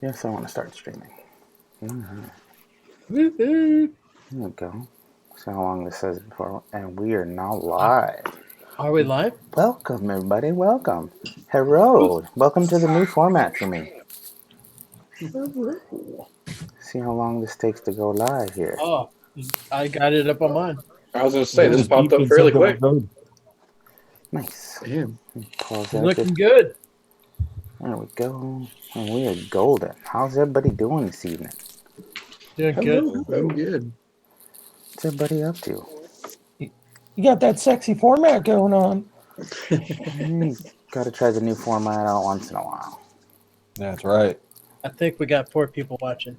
Yes, I want to start streaming. Mm-hmm. Woo-hoo. There we go. See how long this says before. And we are now live. Are we live? Welcome, everybody. Welcome. Hello. Welcome to the new format for me. See how long this takes to go live here. Oh, I got it up on mine. I was going to say, this popped up fairly quick. Nice. Damn. Pause that. Looking good. There we go. And we are golden. How's everybody doing this evening? Doing good. I'm good. What's everybody up to? You got that sexy format going on. Got to try the new format out once in a while. That's right. I think we got 4 people watching.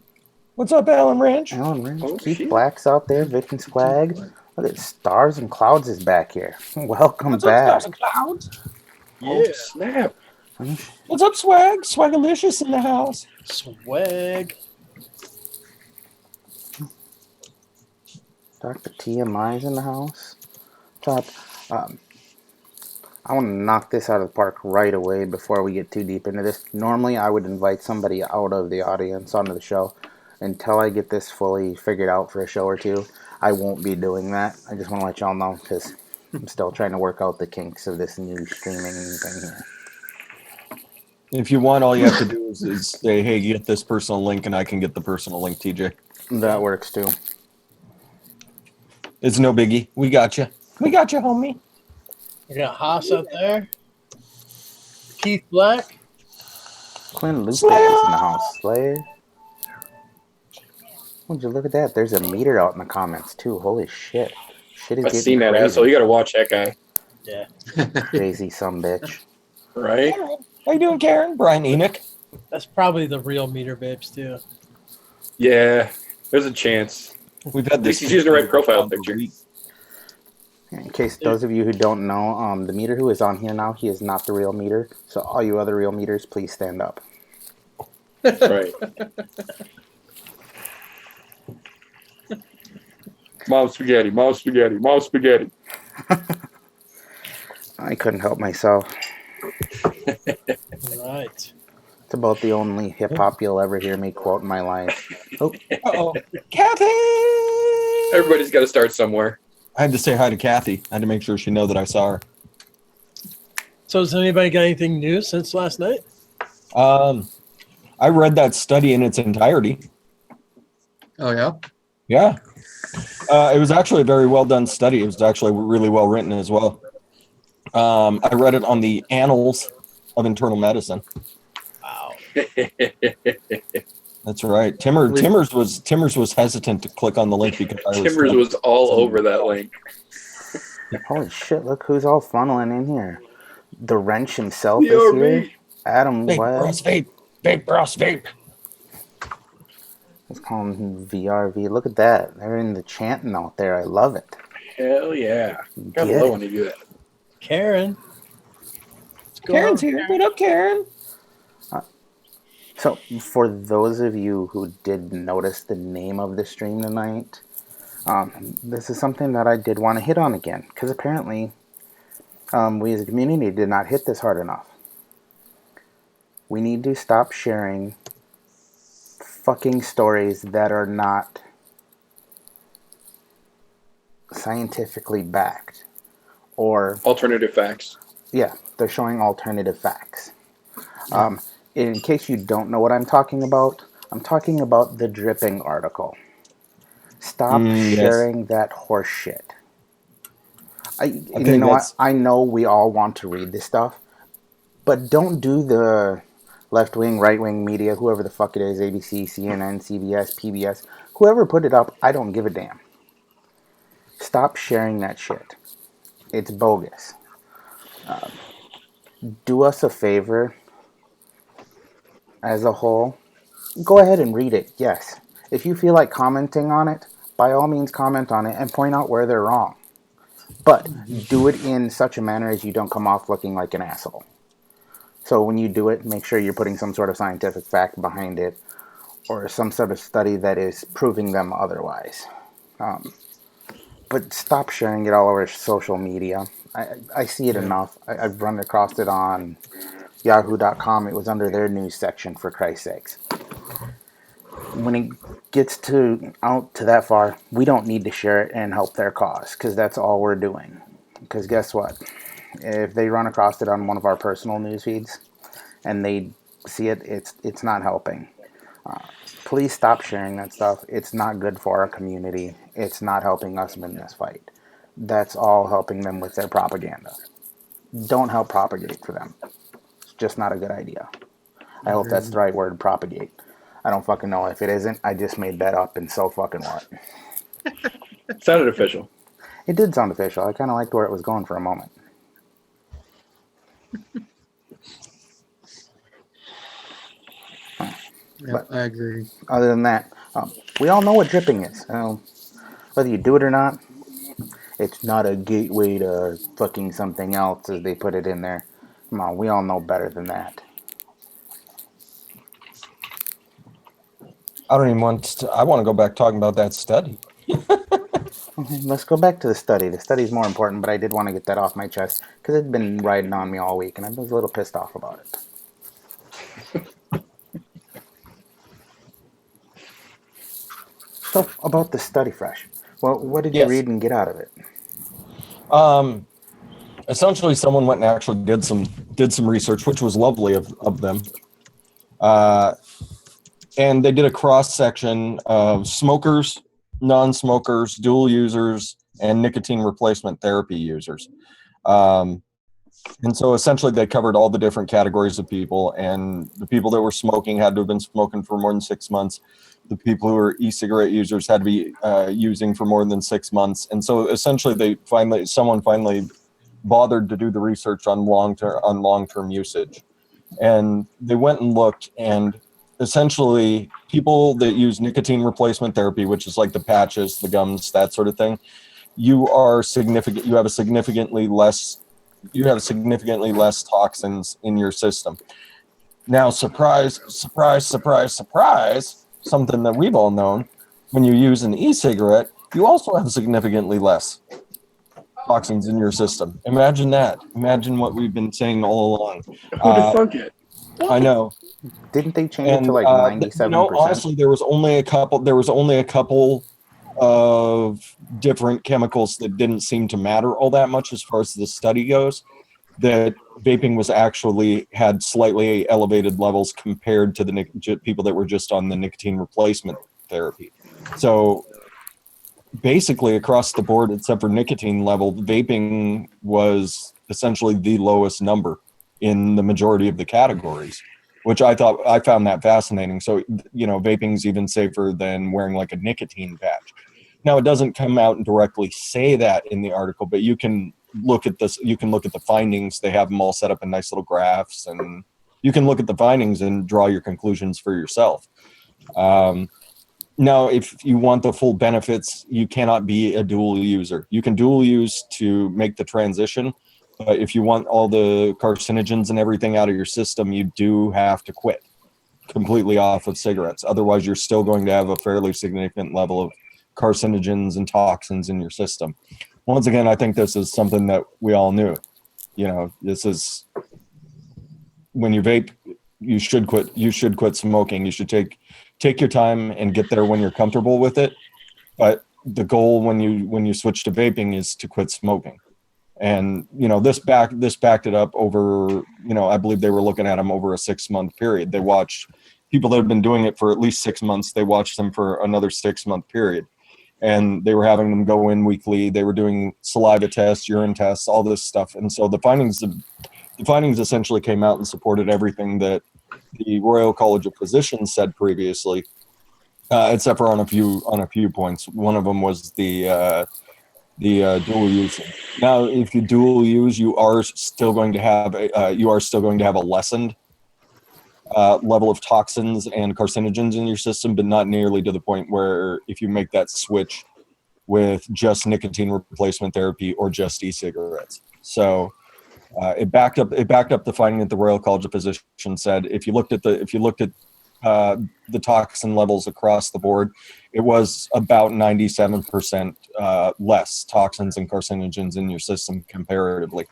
What's up, Alan Ranch? Alan Ranch, Oh, Keith shit. Black's out there, Vaping Swag. Look at Stars and Clouds is back here. Welcome What's back. up, Stars and Clouds? Oh, snap. What's up, Swag? Swagalicious in the house. Swag. Dr. TMI's in the house. I want to knock this out of the park right away before we get too deep into this. Normally, I would invite somebody out of the audience onto the show. Until I get this fully figured out for a show or two, I won't be doing that. I just want to let y'all know because I'm still trying to work out the kinks of this new streaming thing here. If you want, all you have to do is say, hey, get this personal link, and I can get the personal link, TJ. That works too. It's no biggie. We got you. We got you, homie. We got Haas up there. Keith Black. Quinn Lucas is in the house. Slayer. Would you look at that? There's a meter out in the comments too. Holy shit. Shit is I've getting seen that crazy. asshole. You got to watch that guy. Yeah. Crazy sumbitch. Right? How you doing, Karen? Brian Enoch. That's probably the real Meter Vapes, too. Yeah. There's a chance. We've had At this. least he's using the right profile picture. In case those of you who don't know, the meter who is on here now, he is not the real meter. So all you other real meters, please stand up. Right. Mom spaghetti, mom spaghetti, mom spaghetti. I couldn't help myself. Right. It's about the only hip-hop you'll ever hear me quote in my life. Oh, Uh-oh. Kathy! Everybody's got to start somewhere. I had to say hi to Kathy. I had to make sure she know that I saw her. So has anybody got anything new since last night? I read that study in its entirety. Oh, yeah? Yeah. It was actually a very well done study. It was actually really well written as well. I read it on the Annals of Internal Medicine. Wow. That's right. Timmers was hesitant to click on the link because Timbers was all over that link. holy shit, look who's all funneling in here. The Wrench himself is You're here. me. Adam Vape, Webb. bros, vape. Vape, bros, vape. Let's call him VRV. Look at that. They're in the chanting out there. I love it. Hell yeah. Gotta Get love it. when you do that. Karen. What's going Karen's on, here. What up, Karen? So, for those of you who did notice the name of the stream tonight, this is something that I did want to hit on again, because apparently we as a community did not hit this hard enough. We need to stop sharing fucking stories that are not scientifically backed. Or, Alternative facts. yeah, they're showing alternative facts. In case you don't know what I'm talking about the dripping article. Stop yes. sharing that horse shit. You think know what? that's- I know we all want to read this stuff, but don't do the left-wing, right-wing media, whoever the fuck it is, ABC, CNN, CBS, PBS, whoever put it up, I don't give a damn. Stop sharing that shit. It's bogus. Do us a favor. As a whole, go ahead and read it, yes. If you feel like commenting on it, by all means comment on it and point out where they're wrong. But do it in such a manner as you don't come off looking like an asshole. So when you do it, make sure you're putting some sort of scientific fact behind it or some sort of study that is proving them otherwise. But stop sharing it all over social media. I see it enough. I've run across it on Yahoo.com. It was under their news section, for Christ's sakes. when it gets out to that far, we don't need to share it and help their cause, because that's all we're doing. Because guess what? If they run across it on one of our personal news feeds and they see it, it's not helping. Please stop sharing that stuff. It's not good for our community. It's not helping us win this fight. That's all helping them with their propaganda. Don't help propagate for them. It's just not a good idea. I hope that's the right word, propagate. I don't fucking know. If it isn't, I just made that up, and so fucking what. It sounded official. It did sound official. I kind of liked where it was going for a moment. Yeah, I agree. Other than that, we all know what dripping is. Whether you do it or not, it's not a gateway to fucking something else, as they put it in there. Come on, we all know better than that. I don't even want to. I want to go back talking about that study. Okay, let's go back to the study. The study's more important, but I did want to get that off my chest because it's been riding on me all week, and I was a little pissed off about it. So, about the study, Fresh. Well, what did you read and get out of it? Essentially, someone went and actually did some research, which was lovely of them. And they did a cross section of smokers, non-smokers, dual users, and nicotine replacement therapy users. And so essentially they covered all the different categories of people, and the people that were smoking had to have been smoking for more than 6 months. The people who were e-cigarette users had to be using for more than 6 months. And so essentially someone finally bothered to do the research on long-term usage. And they went and looked, and essentially people that use nicotine replacement therapy, which is like the patches, the gums, that sort of thing, you have significantly less toxins in your system. Now, surprise, surprise, surprise, surprise, something that we've all known, when you use an e-cigarette, you also have significantly less toxins in your system. Imagine that. Imagine what we've been saying all along. Who defunct it? I know. Didn't they change it to like 97%? Honestly, there was only a couple of different chemicals that didn't seem to matter all that much as far as the study goes, that vaping was actually had slightly elevated levels compared to the people that were just on the nicotine replacement therapy. So basically across the board, except for nicotine level, vaping was essentially the lowest number in the majority of the categories, which I found that fascinating. So, vaping's even safer than wearing like a nicotine patch. Now, it doesn't come out and directly say that in the article, but you can look at this. You can look at the findings. They have them all set up in nice little graphs, and you can look at the findings and draw your conclusions for yourself. Now, if you want the full benefits, you cannot be a dual user. You can dual use to make the transition, but if you want all the carcinogens and everything out of your system, you do have to quit completely off of cigarettes. Otherwise, you're still going to have a fairly significant level of carcinogens and toxins in your system. Once again, I think this is something that we all knew. This is when you vape, you should quit. You should quit smoking. You should take your time and get there when you're comfortable with it. But the goal when you switch to vaping is to quit smoking. And this backed it up over. I believe they were looking at them over a 6-month period. They watched people that have been doing it for at least 6 months. They watched them for another 6-month period. And they were having them go in weekly. They were doing saliva tests, urine tests, all this stuff. And so the findings essentially came out and supported everything that the Royal College of Physicians said previously, except for on a few points. One of them was the dual use. Now, if you dual use, you are still going to have a lessened level of toxins and carcinogens in your system, but not nearly to the point where if you make that switch with just nicotine replacement therapy or just e-cigarettes. So it backed up the finding that the Royal College of Physicians said. If you looked at the toxin levels across the board, it was about 97% less toxins and carcinogens in your system comparatively.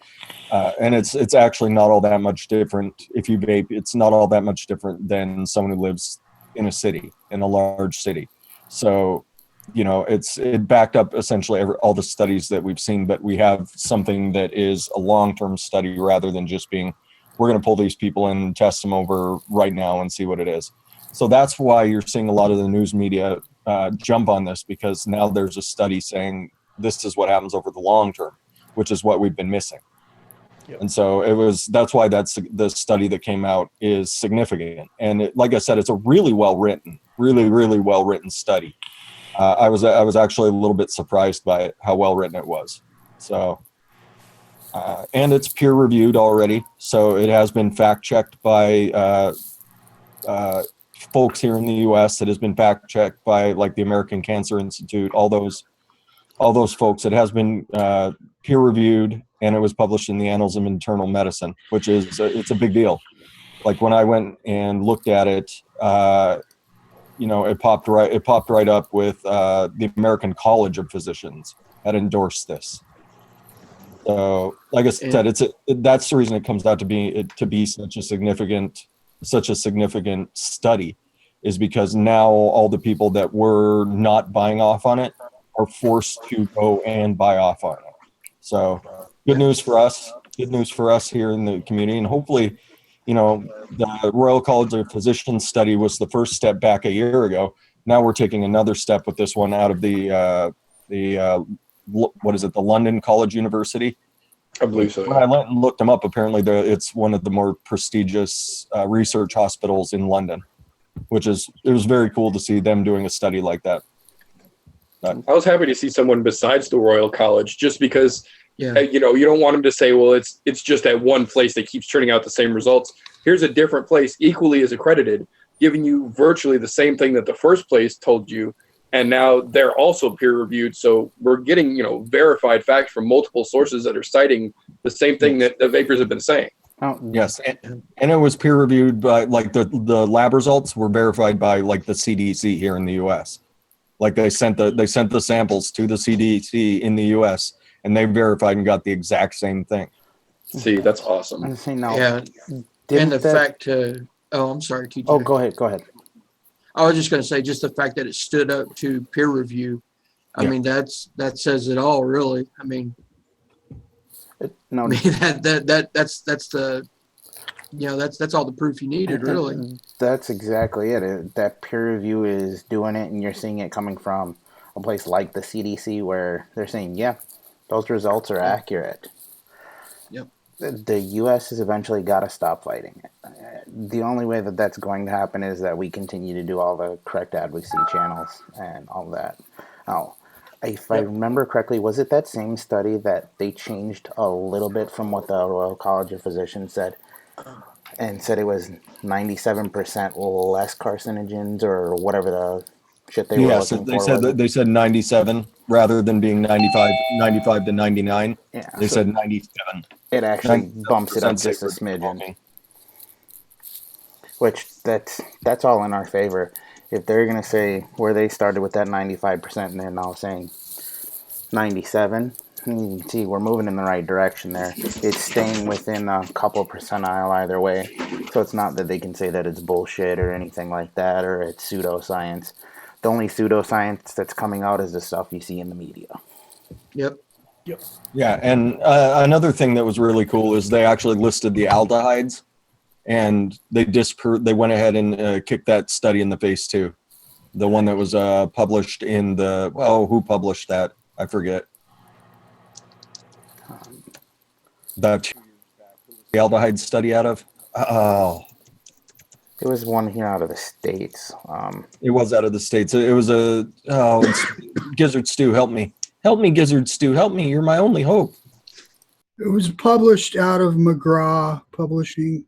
And it's actually not all that much different. If you vape, it's not all that much different than someone who lives in a city, in a large city. So, you know, it backed up essentially all the studies that we've seen, but we have something that is a long-term study rather than just being, we're going to pull these people in and test them over right now and see what it is. So that's why you're seeing a lot of the news media jump on this, because now there's a study saying this is what happens over the long term, which is what we've been missing. Yep. And so that's why the study that came out is significant. And like I said, it's a really well written study. I was actually a little bit surprised by how well written it was. So, and it's peer reviewed already. So it has been fact checked by folks here in the U.S. It has been fact checked by like the American Cancer Institute, all those folks. It has been peer reviewed, and it was published in the Annals of Internal Medicine, which is it's a big deal. Like when I went and looked at it, you know, it popped right up with the American College of Physicians had endorsed this. So, like I said, that's the reason it comes out to be such a significant study, is because now all the people that were not buying off on it are forced to go and buy off on it. So, good news for us here in the community, and hopefully, you know, the Royal College of Physicians study was the first step back a year ago. Now we're taking another step with this one out of the London College University. I believe so. When I went and looked them up, apparently it's one of the more prestigious research hospitals in London, it was very cool to see them doing a study like that. I was happy to see someone besides the Royal College, just because, Yeah. you know, you don't want them to say, well, it's just at one place that keeps turning out the same results. Here's a different place, equally as accredited, giving you virtually the same thing that the first place told you, and now they're also peer reviewed. So we're getting, you know, verified facts from multiple sources that are citing the same thing that the vapors have been saying. Oh, Yes, and it was peer reviewed by, like, the lab results were verified by like the CDC here in the U.S. Like they sent the samples to the CDC in the U.S. and they verified and got the exact same thing. See, that's awesome. I'm saying now. Yeah. And the fact, I'm sorry, TJ. Oh, go ahead. I was just going to say, just the fact that it stood up to peer review. I Yeah. mean, that says it all, really. I mean, No, that's the, you know, that's all the proof you needed, really. That's exactly it. That peer review is doing it, and you're seeing it coming from a place like the CDC, where they're saying, yeah, those results are accurate. Yep. The U.S. has eventually got to stop fighting it. The only way that that's going to happen is that we continue to do all the correct advocacy channels and all that. Oh, if I remember correctly, was it that same study that they changed a little bit from what the Royal College of Physicians said, and said it was 97% less carcinogens or whatever the shit they were looking for? They said 97 rather than being 95 to 99. Yeah, They so said 97. it actually 97% bumps it up just a safer than smidgen, smoking. which that's all in our favor. If they're going to say where they started with that 95% and they're now saying 97, you can see we're moving in the right direction there. It's staying within a couple percentile either way. So it's not that they can say that it's bullshit or anything like that, or it's pseudoscience. The only pseudoscience that's coming out is the stuff you see in the media. Yep. Yeah, and another thing that was really cool is they actually listed the aldehydes, and they went ahead and kicked that study in the face too. The one that was published in the, who published that? I forget. The aldehyde study out of? It was one here out of the States. It was out of the States. It was it's Gizzard Stew, help me. Help me, Gizzard Stew, help me. You're my only hope. It was published out of McGraw Publishing.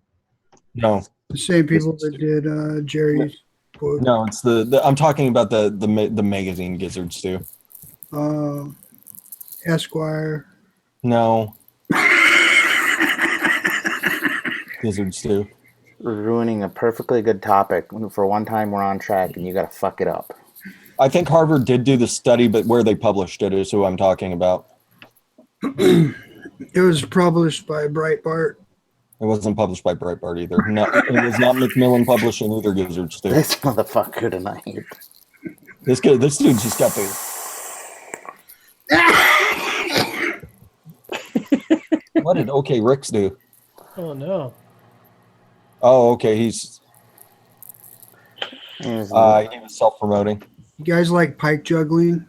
No. The same people that did Jerry's book. No, it's the I'm talking about the magazine Gizzard Stew. Esquire. No. Gizzard Stew. We're ruining a perfectly good topic. For one time, we're on track, and you got to fuck it up. I think Harvard did do the study, but where they published it is who I'm talking about. It was published by Breitbart. It wasn't published by Breitbart either. No, it was not Macmillan Publishing either, Gizzard Stu. This motherfucker tonight. This dude just got the. What did OK Ricks do? Oh no. Oh, okay. He was self-promoting. You guys like pike juggling?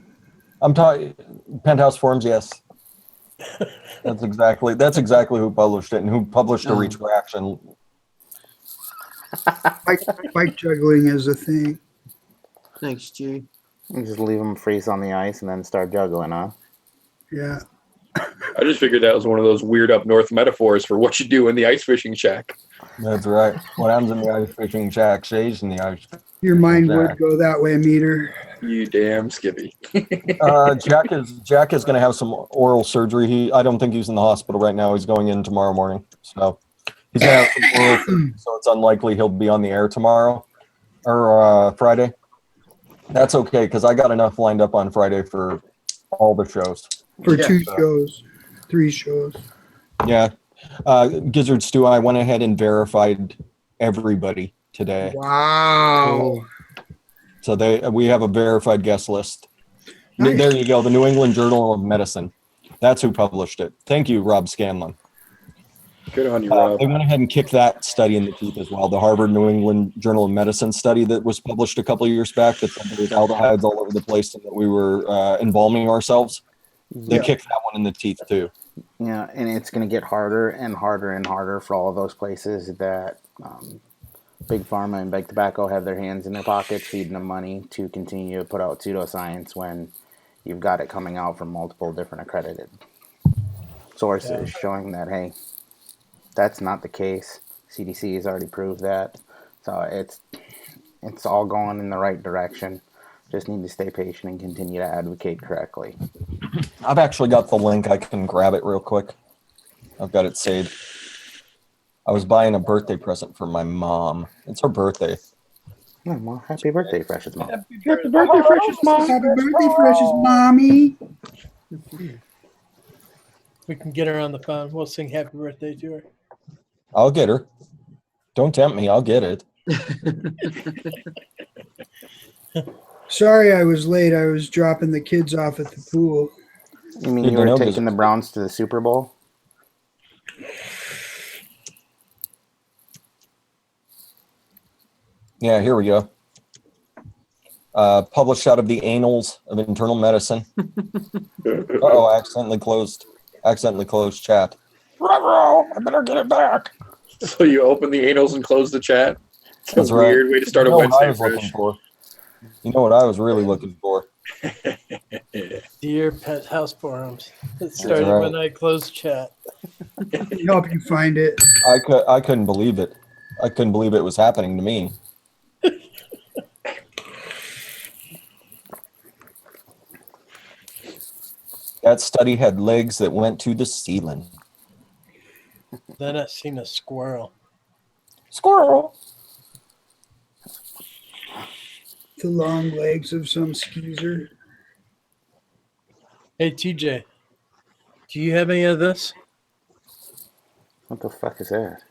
I'm talking Penthouse Forums. Yes, that's exactly who published it and who published a retraction. Pike juggling is a thing. Thanks, G. You just leave them freeze on the ice and then start juggling, huh? Yeah. I just figured that was one of those weird up north metaphors for what you do in the ice fishing shack. That's right. What happens in the ice fishing shack stays in the ice. Your mind Jack. would go that way, Meter. You damn Skippy. Jack is going to have some oral surgery. I don't think he's in the hospital right now. He's going in tomorrow morning. So he's going to have some oral surgery, so it's unlikely he'll be on the air tomorrow or Friday. That's okay, because I got enough lined up on Friday for all the shows. For 2 shows, 3 shows. Yeah. Gizzard Stu, I went ahead and verified everybody today. Wow. So we have a verified guest list. Nice. There you go, the New England Journal of Medicine. That's who published it. Thank you, Rob Scanlon. Good on you, Rob. They went ahead and kicked that study in the teeth as well. The Harvard New England Journal of Medicine study that was published a couple of years back that said there was aldehydes all over the place and that we were embalming ourselves. They kicked that one in the teeth too. Yeah, and it's going to get harder and harder and harder for all of those places that Big Pharma and Big Tobacco have their hands in their pockets, feeding them money to continue to put out pseudoscience when you've got it coming out from multiple different accredited sources showing that, hey, that's not the case. CDC has already proved that. So it's all going in the right direction. Just need to stay patient and continue to advocate correctly. I've actually got the link. I can grab it real quick. I've got it saved. I was buying a birthday present for my mom. It's her birthday. Oh, well, happy birthday, Precious Mom. Happy birthday, precious mom. Happy birthday, precious mommy. We can get her on the phone. We'll sing happy birthday to her. I'll get her. Don't tempt me. I'll get it. Sorry I was late. I was dropping the kids off at the pool. You mean you were taking the Browns to the Super Bowl? Yeah, here we go. Published out of the Annals of Internal Medicine. Uh-oh, accidentally closed chat. I better get it back. So you open the anals and close the chat? That's a weird way to start a Wednesday fresh. You know what I was really looking for? Dear Pet House Forums. It started when I closed chat. Help you find it. I couldn't believe it. I couldn't believe it was happening to me. That study had legs that went to the ceiling. Then I seen a squirrel. Squirrel. The long legs of some skeezer. Hey, TJ, do you have any of this? What the fuck is that?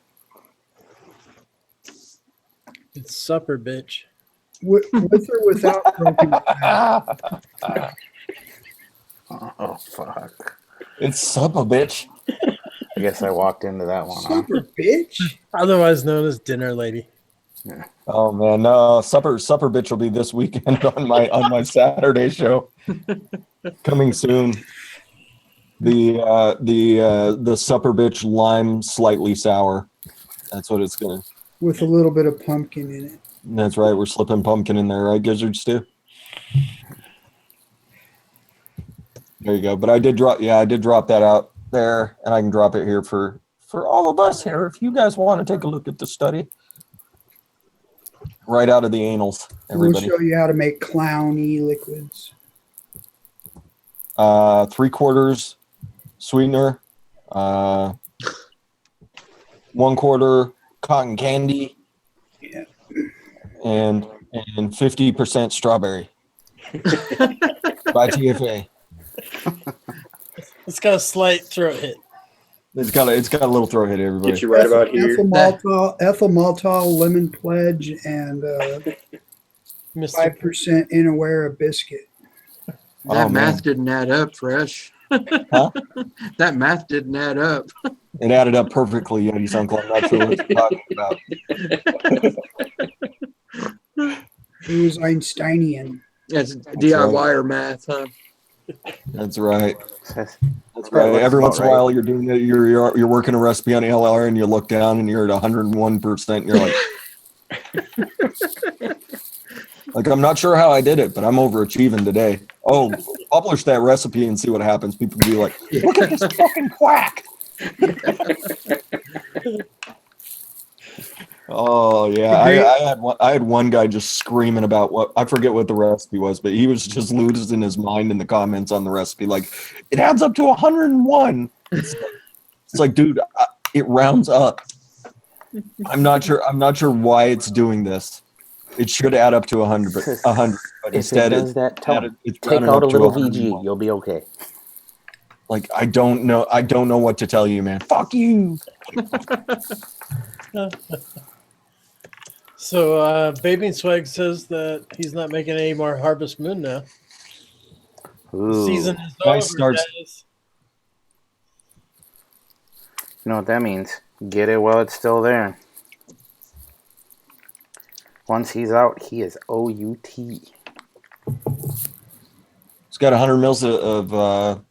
It's supper, bitch. With or without broken Oh, fuck. It's supper, bitch. I guess I walked into that one, huh? Super bitch. Otherwise known as dinner lady. Yeah. Oh man, no, supper bitch will be this weekend on my Saturday show. Coming soon. The supper bitch lime slightly sour. That's what it's gonna. With a little bit of pumpkin in it. That's right. We're slipping pumpkin in there, right, Gizzard Stu? There you go. But I did drop that out there, and I can drop it here for all of us here. If you guys want to take a look at the study, right out of the annals, everybody. We'll show you how to make clowny liquids. 3/4 sweetener, 1/4 cotton candy, Yeah. and 50% strawberry by TFA. It's got a slight throat hit. It's got a little throat hit, everybody. Get you right about here. Ethyl maltol, lemon pledge, and Mr. 5% Inawera biscuit. That Oh, man. math didn't add up, Fresh. Huh? That math didn't add up. It added up perfectly, Yeti Soundcloud. I'm not sure what you're talking about. It was Einsteinian. That's DIY math, huh? That's right. That's That's right. looks Every about once in a while, you're doing it. You're working a recipe on LR, and you look down, and you're at 101%. And you're like, I'm not sure how I did it, but I'm overachieving today. Oh, publish that recipe and see what happens. People will be like, look at this fucking quack. Oh yeah, I had one guy just screaming about what I forget what the recipe was, but he was just losing his mind in the comments on the recipe. Like, it adds up to 101. It's like, dude, it rounds up. I'm not sure why it's doing this. It should add up to 100, but if instead it does that, it's take rounding out up a to little 101. VG. You'll be okay. Like, I don't know what to tell you, man. Fuck you. So, Vaping Swag says that he's not making any more Harvest Moon now. Ooh. Season is Nice over, starts. guys. You know what that means? Get it while it's still there. Once he's out, he is OUT. He's got 100 mils of the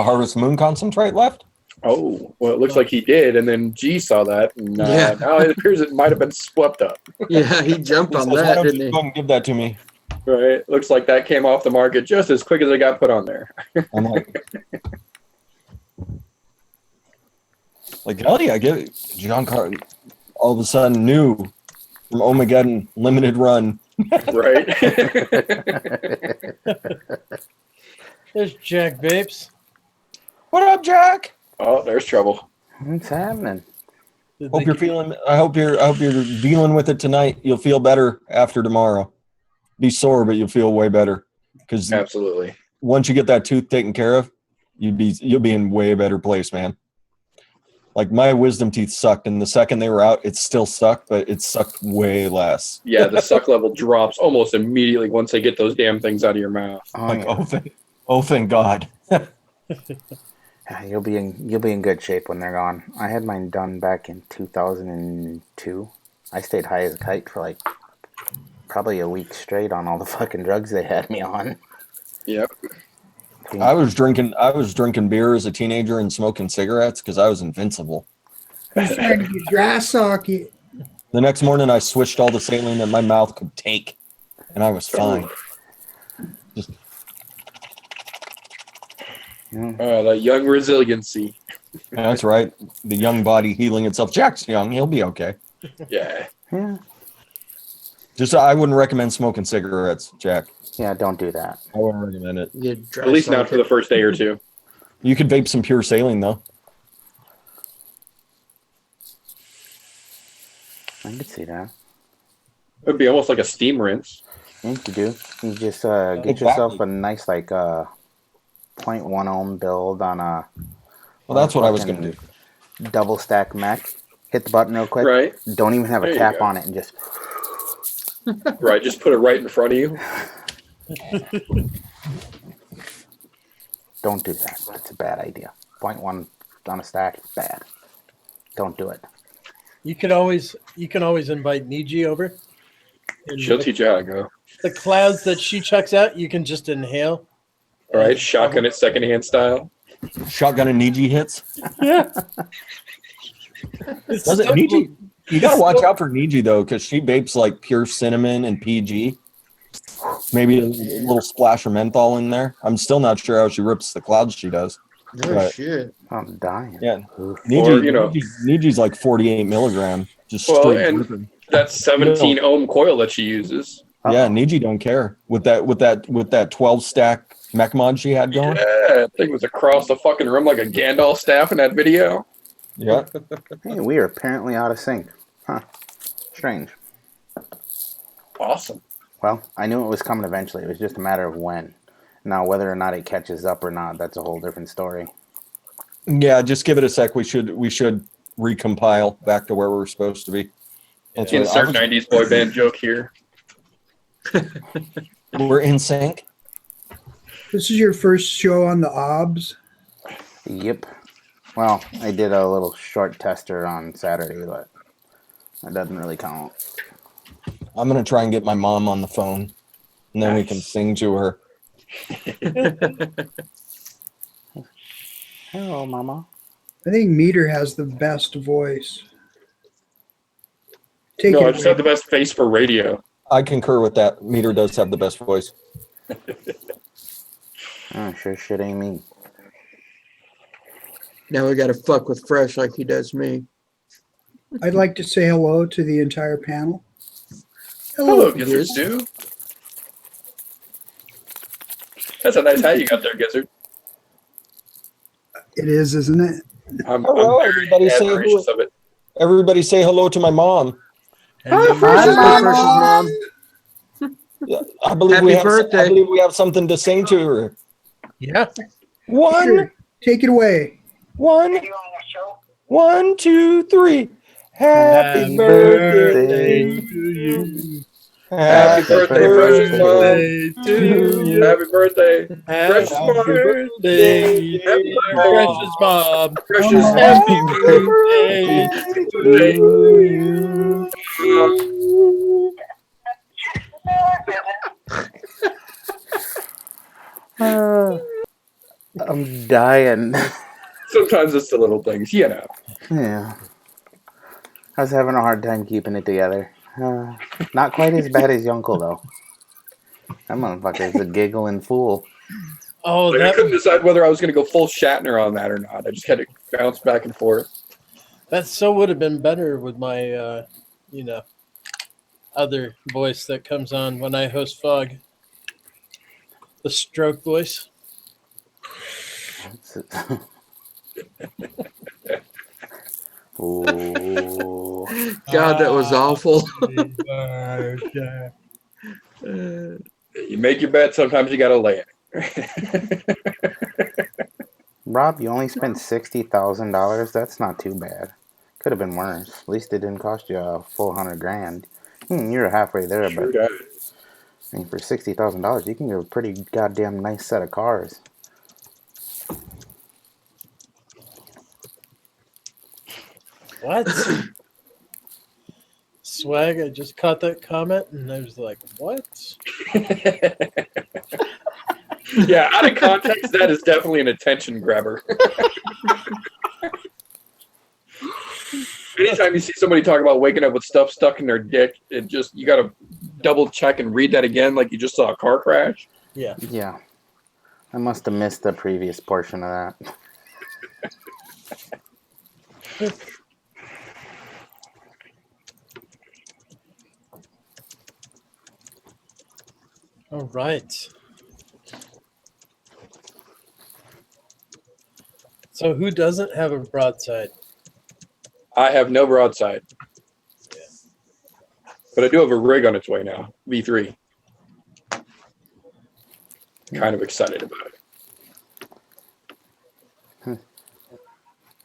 Harvest Moon concentrate left. Oh, well, it looks like he did, and then G saw that, and Yeah. now it appears it might have been swept up. Yeah, he jumped He on says, why that, don't didn't you he? go and give that to me? Right? Looks like that came off the market just as quick as it got put on there. I'm like hell yeah, give it. John Carter. All of a sudden, new from Ohmageddon limited run. Right? There's Jack Vapes. What up, Jack? Oh, there's trouble. What's happening? Did Hope they- you're feeling. I hope you're dealing with it tonight. You'll feel better after tomorrow. Be sore, but you'll feel way better. Because Absolutely. once you get that tooth taken care of, you'll be in way better place, man. Like, my wisdom teeth sucked, and the second they were out, it still sucked, but it sucked way less. Yeah, the suck level drops almost immediately once they get those damn things out of your mouth. Oh, Like, yeah. thank God. Yeah, you'll be in good shape when they're gone. I had mine done back in 2002. I stayed high as a kite for like probably a week straight on all the fucking drugs they had me on. Yep. I was drinking beer as a teenager and smoking cigarettes because I was invincible. He's trying to get dry socket. The next morning, I switched all the saline that my mouth could take, and I was fine. Just That young resiliency. that's right. The young body healing itself. Jack's young; he'll be okay. Yeah. Yeah. Just I wouldn't recommend smoking cigarettes, Jack. Yeah, don't do that. I wouldn't recommend it. Get dry At least not for the socket. first day or two. You could vape some pure saline though. I could see that. It'd be almost like a steam rinse. I think you do. You just get yourself a nice 0.1 ohm build on a Well, that's what I was going to do. double stack mech. Hit the button real quick. Right. Don't even have There a you cap go. on it and just Right. Just put it right in front of you. don't do that. That's a bad idea. 0.1 on a stack, bad. Don't do it. You can always invite Niji over. And She'll teach you how to go. the clouds that she chucks out, you can just inhale. All right. Shotgun it secondhand style. Shotgun and Niji hits. Yeah. It's Does it still- Niji? You got to watch out for Niji though, because she vapes like pure cinnamon and PG. Maybe a little splash of menthol in there. I'm still not sure how she rips the clouds she does. Oh, Right. shit. I'm dying. Yeah. Oof. Niji's like 48 milligram, just Well, straight and- dripping. That's 17 ohm coil that she uses. Yeah, Niji don't care with that 12 stack mech mod she had going. Yeah, that thing was across the fucking room like a Gandalf staff in that video. Yeah. Hey, we are apparently out of sync. Huh. Strange. Awesome. Well, I knew it was coming eventually. It was just a matter of when. Now, whether or not it catches up or not, that's a whole different story. Yeah, just give it a sec. We should recompile back to where we're supposed to be. That's right. Insert 90s boy band joke here. We're in sync. This is your first show on the OBS. Yep. Well, I did a little short tester on Saturday, but that doesn't really count. I'm gonna try and get my mom on the phone, and then we can sing to her. Hello, Mama. I think Meter has the best voice. Take No, I it just away. have the best face for radio. I concur with that. Meter does have the best voice. Oh, sure shit ain't me. Now we got to fuck with Fresh like he does me. I'd like to say hello to the entire panel. Hello, Hello. Gizzard Stew. That's a nice hat you got there, Gizzard. It is, isn't it? I'm Hello, very everybody. Say admiracious hello. of it. Everybody say hello to my mom. Hi, Fresh's mom. Yeah, I believe Happy we have. birthday. I believe we have something to sing to her. Yeah. One, Sure. Take it away. 1, 2, 3. Happy Happy birthday. to you. Happy birthday, precious mom. Birthday to you. Happy birthday, Happy precious mom. birthday, Happy precious mom. Precious Happy birthday to you. I'm dying. Sometimes it's the little things, you know. Yeah. I was having a hard time keeping it together. Not quite as bad as Yunkel, though. That motherfucker's a giggling fool. Oh, Like, I that couldn't decide whether I was going to go full Shatner on that or not. I just had to bounce back and forth. that so would have been better with my, other voice that comes on when I host Fog. The stroke voice. Ooh. God, that was awful. You make your bet, sometimes you got to lay it. Rob, you only spent $60,000. That's not too bad. Could have been worse. At least it didn't cost you a full $100,000. You're halfway there, Sure but does. I mean, for $60,000, you can get a pretty goddamn nice set of cars. What? Swag, I just caught that comment and I was like, what? Yeah, out of context, that is definitely an attention grabber. Anytime you see somebody talk about waking up with stuff stuck in their dick, it just, you got to double check and read that again like you just saw a car crash. Yeah. Yeah. I must have missed the previous portion of that. All right. So who doesn't have a broadside? I have no broadside. But I do have a rig on its way now, V3. Kind of excited about it.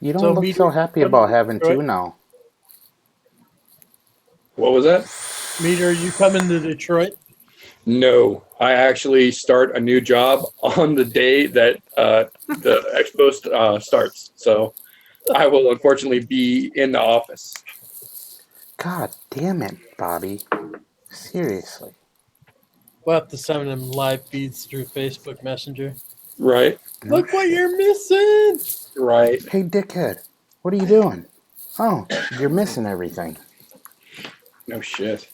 You don't So look Meter- so happy about having Detroit? two now. What was that? Meter, you coming to Detroit? No, I actually start a new job on the day that the expo starts. So I will unfortunately be in the office. God damn it, Bobby. Seriously. We'll have to send them live feeds through Facebook Messenger. Right, Look what you're missing. right. Hey, dickhead. What are you doing? Oh, you're missing everything. No shit.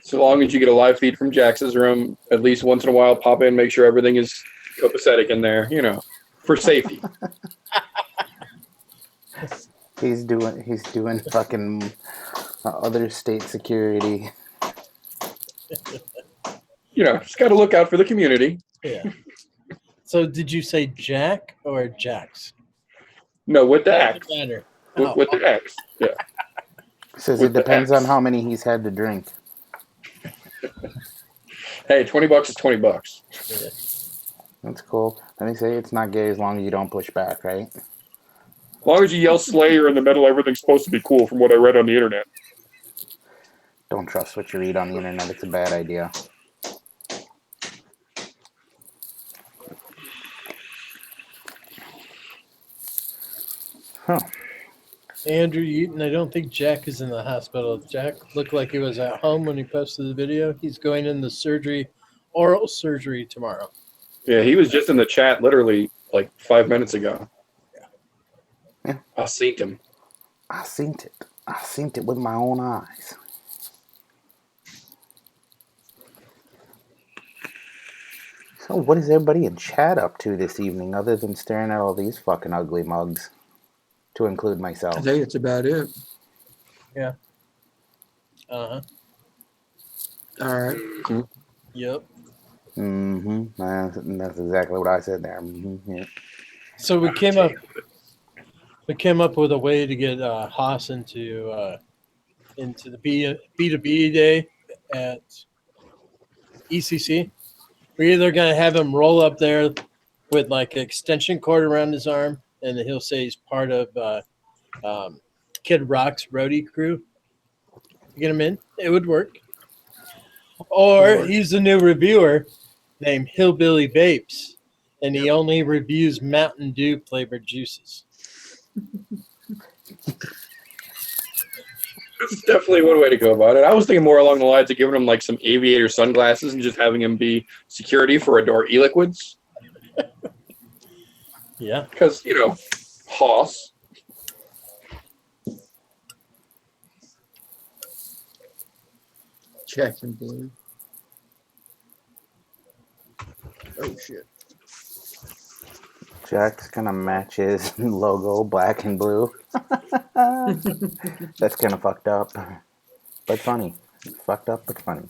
So long as you get a live feed from Jax's room, at least once in a while, pop in, make sure everything is copacetic in there, you know, for safety. He's doing fucking other state security. You know, just got to look out for the community. Yeah. So did you say Jack or Jax? No, with the X. Doesn't matter. With the X. Yeah. Says With it the depends X. on how many he's had to drink. Hey, $20 is $20. That's cool. And they say it's not gay as long as you don't push back, right? As long as you yell Slayer in the middle, everything's supposed to be cool from what I read on the internet. Don't trust what you read on the internet. It's a bad idea. Huh. Andrew Eaton, I don't think Jack is in the hospital. Jack looked like he was at home when he posted the video. He's going into surgery, oral surgery tomorrow. Yeah, he was just in the chat literally like 5 minutes ago. Yeah. I seen him. I seen it with my own eyes. So what is everybody in chat up to this evening other than staring at all these fucking ugly mugs? To include myself. I think that's about it. Uh-huh. All right. Yep. Mm-hmm. That's exactly what I said there. Mm-hmm. Yeah. So we came up with a way to get Haas into the B2B day at ECC. We're either going to have him roll up there with like an extension cord around his arm, and he'll say he's part of Kid Rock's roadie crew. Get him in. It would work. Or he's a new reviewer named Hillbilly Vapes, and he only reviews Mountain Dew flavored juices. That's definitely one way to go about it. I was thinking more along the lines of giving him like some aviator sunglasses and just having him be security for our e-liquids. Yeah. Because, Hoss. Check in blue. Oh shit. Jack's gonna match his logo black and blue. That's kind of fucked up, but funny. Fucked up, but funny.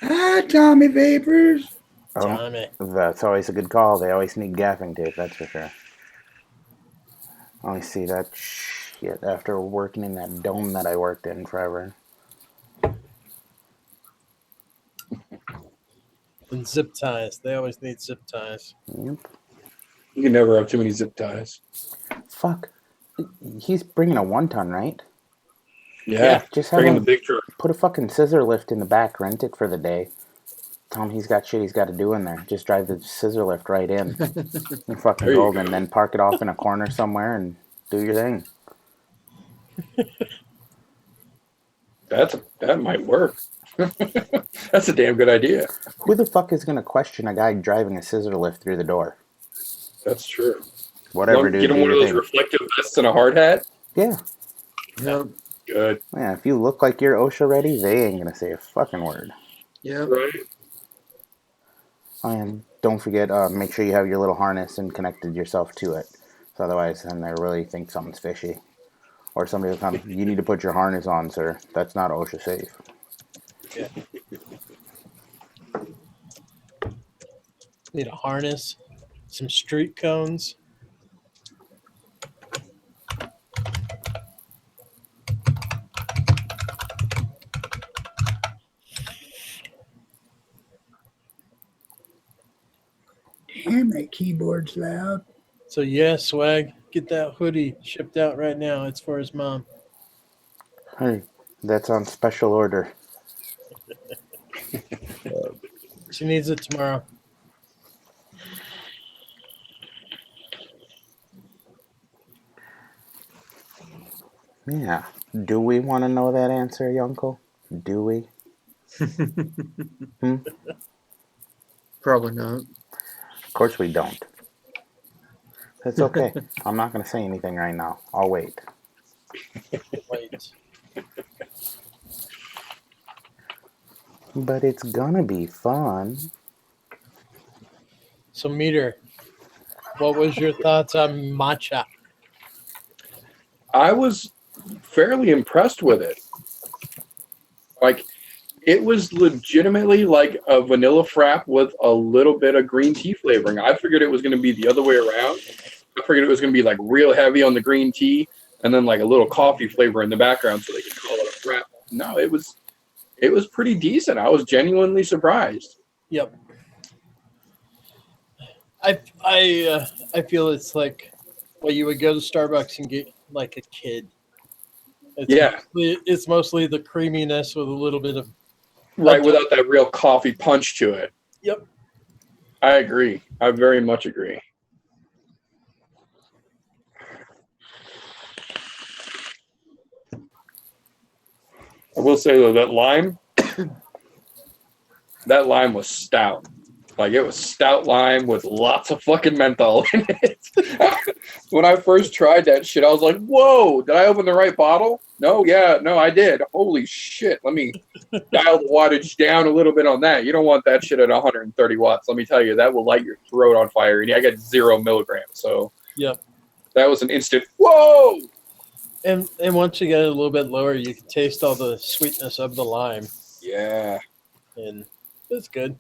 Ah, Tommy Vapors. Oh, Tommy. that's always a good call. They always need gaffing tape, that's for sure. I only see that shit after working in that dome that I worked in forever. And zip ties. They always need zip ties. Yep. You can never have too many zip ties. Fuck. He's bringing a 1-ton, right? Yeah. Just have Bring in him the big truck. put a fucking scissor lift in the back, rent it for the day. Tell him he's got shit he's got to do in there. Just drive the scissor lift right in. You're fucking There you golden. go. Then park it off in a corner somewhere and do your thing. That might work. That's a damn good idea. Who the fuck is going to question a guy driving a scissor lift through the door? That's true. Whatever, dude. Get him do one of your those thing. reflective vests and a hard hat. Yeah. Yep. Good. Yeah, if you look like you're OSHA ready, they ain't going to say a fucking word. Yep. Right. And don't forget, make sure you have your little harness and connected yourself to it. So otherwise, then they really think something's fishy. Or somebody will come, you need to put your harness on, sir. That's not OSHA safe. Yeah. Need a harness, some street cones. Damn, that keyboard's loud. So yeah, Swag, get that hoodie shipped out right now. It's for his mom. Hey, that's on special order. She needs it tomorrow. Yeah. Do we want to know that answer, Yunkel? Do we? Probably not. Of course we don't. It's okay. I'm not going to say anything right now. I'll wait. Wait. But it's going to be fun. So Meter, what was your thoughts on matcha? I was fairly impressed with it. Like, it was legitimately like a vanilla frap with a little bit of green tea flavoring. I figured it was going to be the other way around. I figured it was going to be like real heavy on the green tea and then like a little coffee flavor in the background so they could call it a frap. No, it was pretty decent. I was genuinely surprised. Yep. I feel it's like, well, you would go to Starbucks and get like a kid. It's mostly the creaminess with a little bit of Right, without that real coffee punch to it. Yep. I agree. I very much agree. I will say though, that lime was stout. Like, it was stout lime with lots of fucking menthol in it. When I first tried that shit, I was like, whoa, did I open the right bottle? No, I did. Holy shit. Let me dial the wattage down a little bit on that. You don't want that shit at 130 watts. Let me tell you, that will light your throat on fire. And I got 0 milligrams. So yep. That was an instant, whoa! And once you get it a little bit lower, you can taste all the sweetness of the lime. Yeah. And it's good.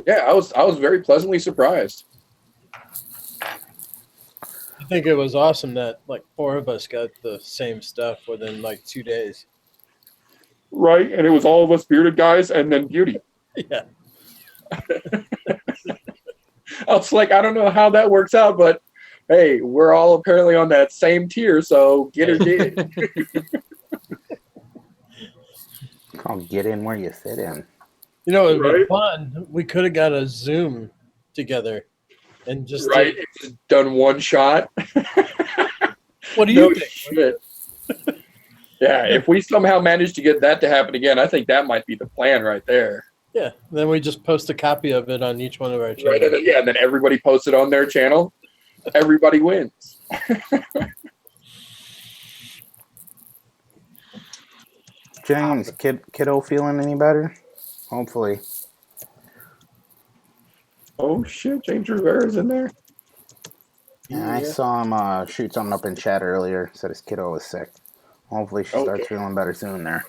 Yeah, I was very pleasantly surprised. I think it was awesome that like 4 of us got the same stuff within like 2 days. Right, and it was all of us bearded guys and then Beauty. Yeah. I was like, I don't know how that works out, but hey, we're all apparently on that same tier, so get her did. I'll get in where you fit in. You know, it would be Right? fun. We could have got a Zoom together and just Right, it's just done one shot. What do you No think? shit. Yeah, if we somehow manage to get that to happen again, I think that might be the plan right there. Yeah. Then we just post a copy of it on each one of our channels. Right, and then everybody posts it on their channel. Everybody wins. James, kiddo feeling any better? Hopefully. Oh shit, James Rivera's in there. Yeah, I saw him shoot something up in chat earlier. Said his kiddo was sick. Hopefully she starts feeling better soon there.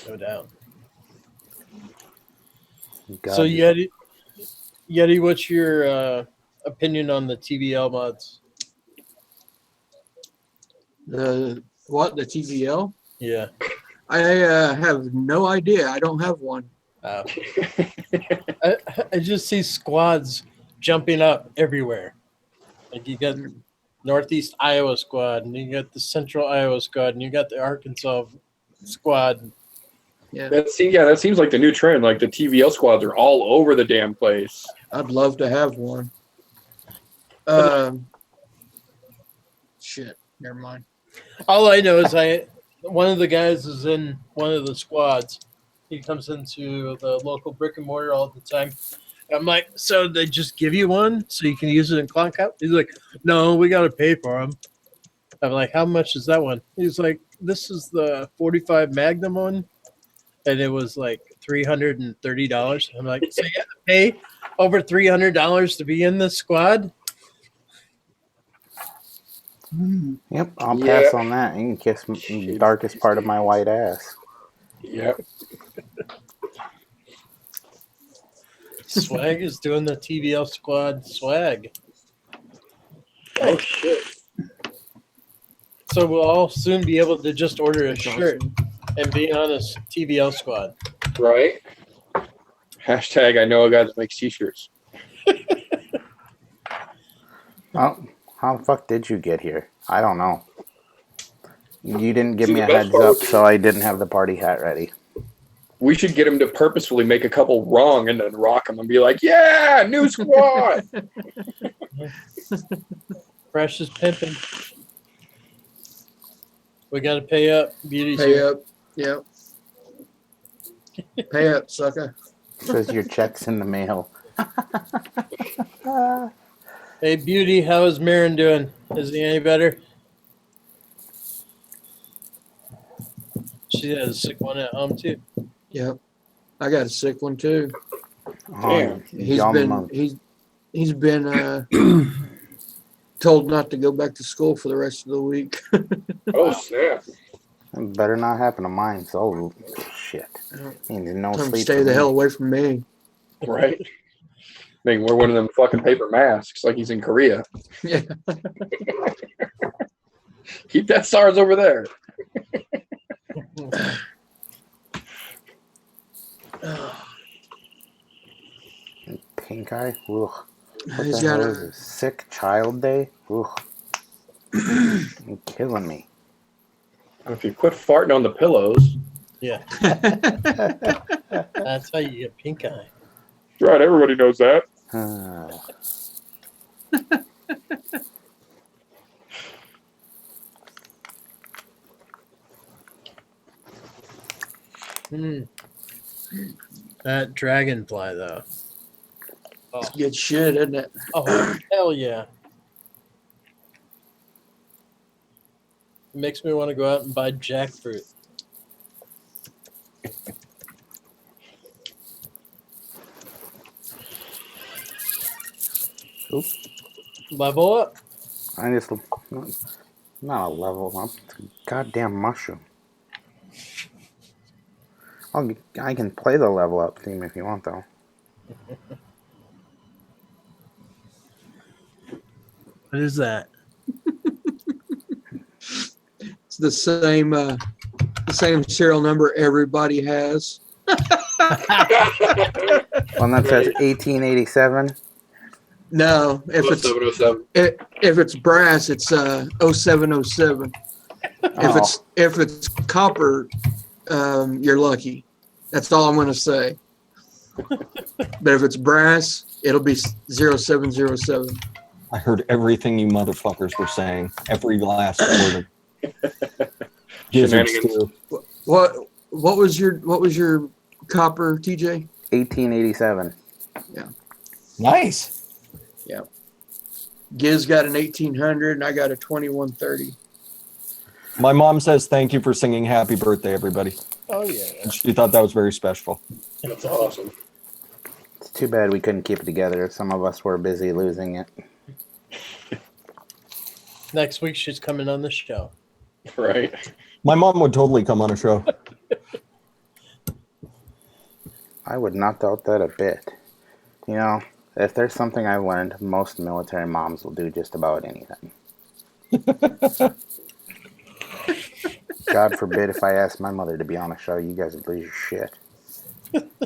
No doubt. God. So Yeti, what's your opinion on the TVL mods? The TVL? Yeah. I have no idea. I don't have one. I just see squads jumping up everywhere. Like you got Northeast Iowa squad, and you got the Central Iowa squad, and you got the Arkansas squad. Yeah, that seems like the new trend. Like the TVL squads are all over the damn place. I'd love to have one. Shit, never mind. All I know is one of the guys is in one of the squads. He comes into the local brick and mortar all the time. I'm like, so they just give you one so you can use it in clock out? He's like, no, we got to pay for them. I'm like, how much is that one? He's like, this is the 45 Magnum one, and it was like $330. I'm like, so you have to pay over $300 to be in the squad? Yep, I'll pass on that. You can kiss the darkest part of my white ass. Yep. Swag is doing the TVL squad swag. Oh shit. So we'll all soon be able to just order a shirt and be on a TVL squad. Right. Hashtag I know a guy that makes t-shirts. Oh, how the fuck did you get here? I don't know. You didn't give See, me the a best heads part up, would be- so I didn't have the party hat ready. We should get him to purposefully make a couple wrong and then rock them and be like, yeah, new squad. Fresh is pimping. We got to pay up. Beauty's Pay here. up. Yep. Pay up, sucker. Says your check's in the mail. Hey, Beauty, how is Marin doing? Is he any better? She has a sick one at home, too. Yep. I got a sick one too. Damn. He's been told not to go back to school for the rest of the week. Oh snap. It better not happen to mine, so shit. Means no Tell him sleep. stay for the me. hell away from me. Right. They can wear one of them fucking paper masks like he's in Korea. Yeah. Keep that SARS over there. Pink eye? Ugh. What He's the hell got is this? Sick child day? Ugh. You're killing me. If you quit farting on the pillows, Yeah, that's how you get pink eye. right? Everybody knows that. That dragonfly, though. Oh, Good shit, isn't it? oh hell yeah. It makes me want to go out and buy jackfruit. Oop. Level up. I just not a level up. It's a goddamn mushroom. I can play the level up theme if you want, though. What is that? It's the same serial number everybody has. One that says 1887. No, if it's 0707. if it's brass, it's 0707. Oh. If it's copper, you're lucky. That's all I'm going to say. But if it's brass, it'll be 0707. I heard everything you motherfuckers were saying. Every last word. Gizzard Shenanigans. stew. What was your copper, TJ? 1887. Nice. Giz got an 1800 and I got a 2130. My mom says thank you for singing happy birthday, everybody. Oh yeah. And she thought that was very special. That's awesome. It's too bad we couldn't keep it together. Some of us were busy losing it. Next week she's coming on the show. Right. My mom would totally come on a show. I would not doubt that a bit. You know, if there's something I've learned, most military moms will do just about anything. God forbid if I asked my mother to be on a show, you guys would lose your shit.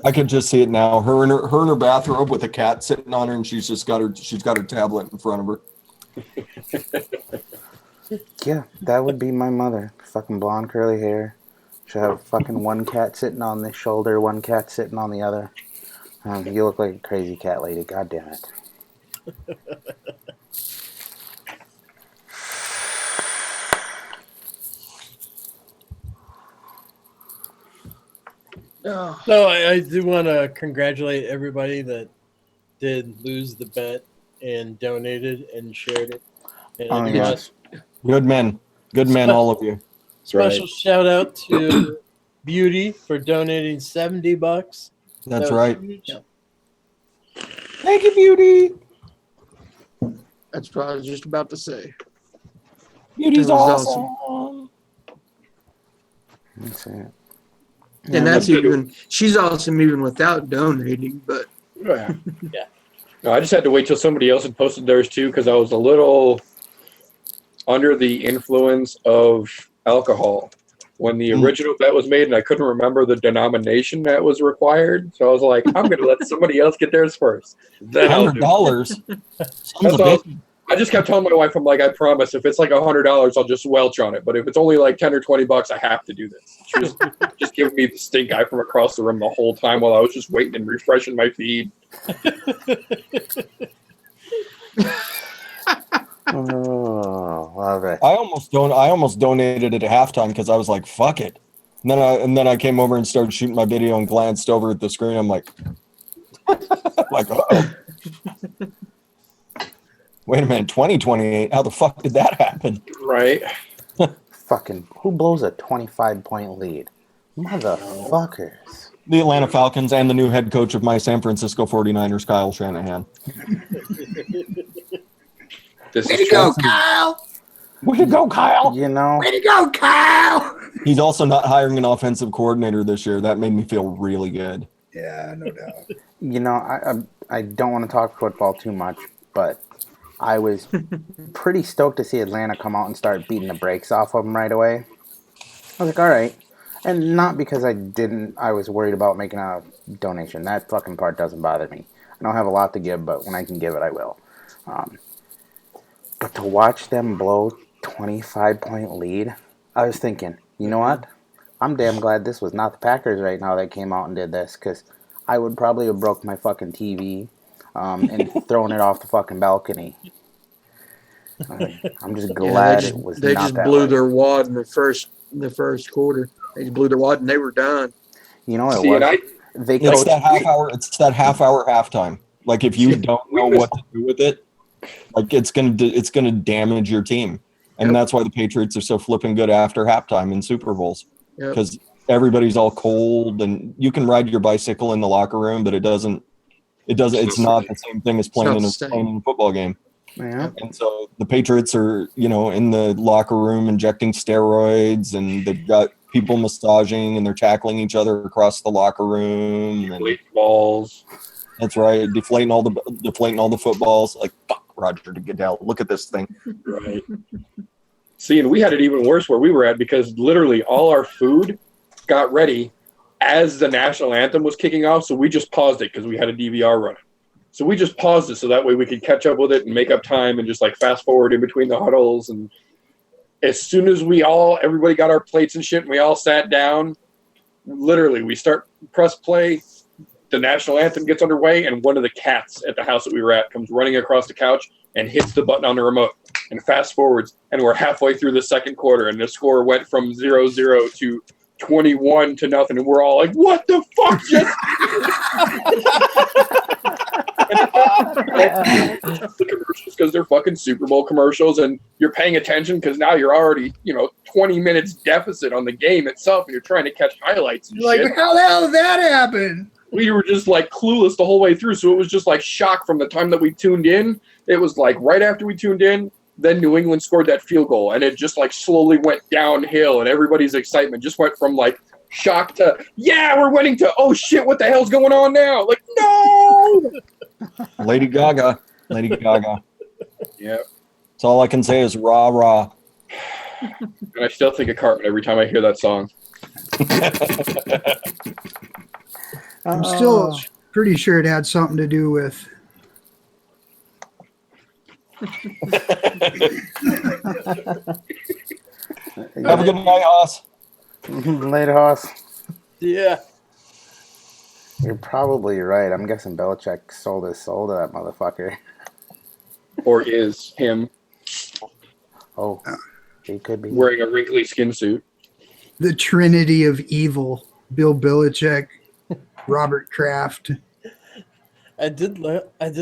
I could just see it now. Her in her bathrobe with a cat sitting on her, and she's got her tablet in front of her. Yeah, that would be my mother. Fucking blonde curly hair. She'll have fucking one cat sitting on this shoulder, one cat sitting on the other. You look like a crazy cat lady. God damn it. Oh, No, I do want to congratulate everybody that did lose the bet and donated and shared it. And Oh, I do yeah. want Good men, all of you. special shout out to Beauty for donating $70. That's That was right. huge. Thank you, Beauty. that's what I was just about to say. Beauty's It was awesome. That's it. And that's even, she's awesome even without donating, but Yeah. No, I just had to wait till somebody else had posted theirs too because I was a little under the influence of alcohol when the original bet was made, and I couldn't remember the denomination that was required. So I was like, I'm going to let somebody else get theirs first. Then I'll do it. $100. Sons That's of all. bitches. I just kept telling my wife, I'm like, I promise, if it's like $100, I'll just welch on it. But if it's only like 10 or 20 bucks, I have to do this. She was just giving me the stink eye from across the room the whole time while I was just waiting and refreshing my feed. Oh, love it. I almost donated at halftime because I was like, fuck it. And then I came over and started shooting my video and glanced over at the screen. I'm like, uh-oh. Wait a minute, 2028. How the fuck did that happen? Right. Fucking, who blows a 25-point lead? Motherfuckers. The Atlanta Falcons and the new head coach of my San Francisco 49ers, Kyle Shanahan. This way is to go, true. Kyle! Way to go, Kyle! You know, Way to go, Kyle! He's also not hiring an offensive coordinator this year. That made me feel really good. Yeah, no doubt. you know, I don't want to talk football too much, but I was pretty stoked to see Atlanta come out and start beating the brakes off of them right away. I was like, all right. And not because I was worried about making a donation. That fucking part doesn't bother me. don't have a lot to give, but when I can give it, I will. But to watch them blow 25-point lead, I was thinking, you know what? I'm damn glad this was not the Packers right now that came out and did this, because I would probably have broke my fucking TV and thrown it off the fucking balcony. I'm just glad it was they not just that blew way. their wad in the first quarter. They just blew their wad and they were done. You know what it See, was? and I They It's coached. that half hour. It's that half hour halftime. Like if you don't know what to do with it, like it's gonna damage your team, and Yep. that's why the Patriots are so flipping good after halftime in Super Bowls, Yep. because everybody's all cold, and you can ride your bicycle in the locker room, but it doesn't. It's not the same thing as playing not in the a same. football game. Yeah. And so the Patriots are, in the locker room injecting steroids, and they've got people massaging, and they're tackling each other across the locker room. And late balls. that's right, deflating all the footballs. Like, fuck, Roger Goodell, look at this thing. Right. See, and we had it even worse where we were at, because literally all our food got ready as the national anthem was kicking off. So we just paused it because we had a DVR running. So we just paused it so that way we could catch up with it and make up time and just like fast forward in between the huddles. And as soon as everybody got our plates and shit and we all sat down, literally we press play, the national anthem gets underway, and one of the cats at the house that we were at comes running across the couch and hits the button on the remote and fast forwards. And we're halfway through the second quarter and the score went from 0-0 to 21 to nothing. And we're all like, what the fuck just the commercials, because they're fucking Super Bowl commercials, and you're paying attention because now you're already 20 minutes deficit on the game itself, and you're trying to catch highlights and Like, shit. how the hell did that happen? We were just like clueless the whole way through, so it was just like shock from the time that we tuned in. It was like right after we tuned in, then New England scored that field goal, and it just like slowly went downhill, and everybody's excitement just went from like shock to, yeah, we're winning, to, oh shit, what the hell's going on now? Like, no! Lady Gaga. Yeah. That's all I can say is rah rah. And I still think of Cartman every time I hear that song. I'm still pretty sure it had something to do with. Have a good night, Hoss. Later, Hoss. Yeah. You're probably right. I'm guessing Belichick sold his soul to that motherfucker. Or is him Oh, he could be. wearing a wrinkly skin suit. The Trinity of Evil: Bill Belichick, Robert Kraft, I did love at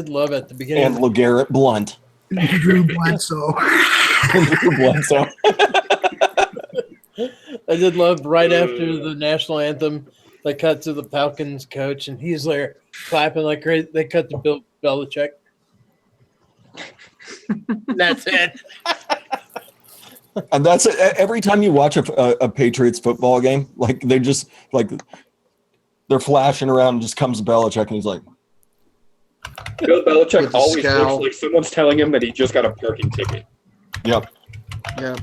the beginning. And LeGarrette Blunt. Drew Bledsoe. Drew Bledsoe. I did love right after the national anthem, they cut to the Falcons coach, and he's there clapping like crazy. They cut to Bill Belichick. That's it. And that's it. Every time you watch a Patriots football game, like they just like they're flashing around, and just comes Belichick, and he's like, Bill Belichick With the always scowl. looks like someone's telling him that he just got a parking ticket. "Yep." Yeah.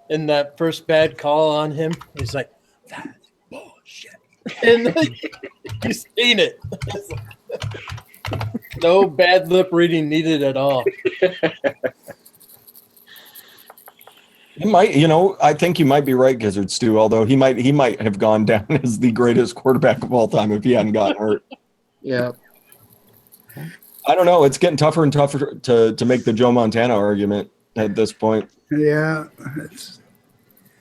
And that first bad call on him, he's like, that's bullshit. And then he's seen it. No bad lip reading needed at all. He might, I think you might be right, Gizzard Stu. Although he might have gone down as the greatest quarterback of all time if he hadn't gotten hurt. Yeah. I don't know. It's getting tougher and tougher to make the Joe Montana argument at this point. Yeah,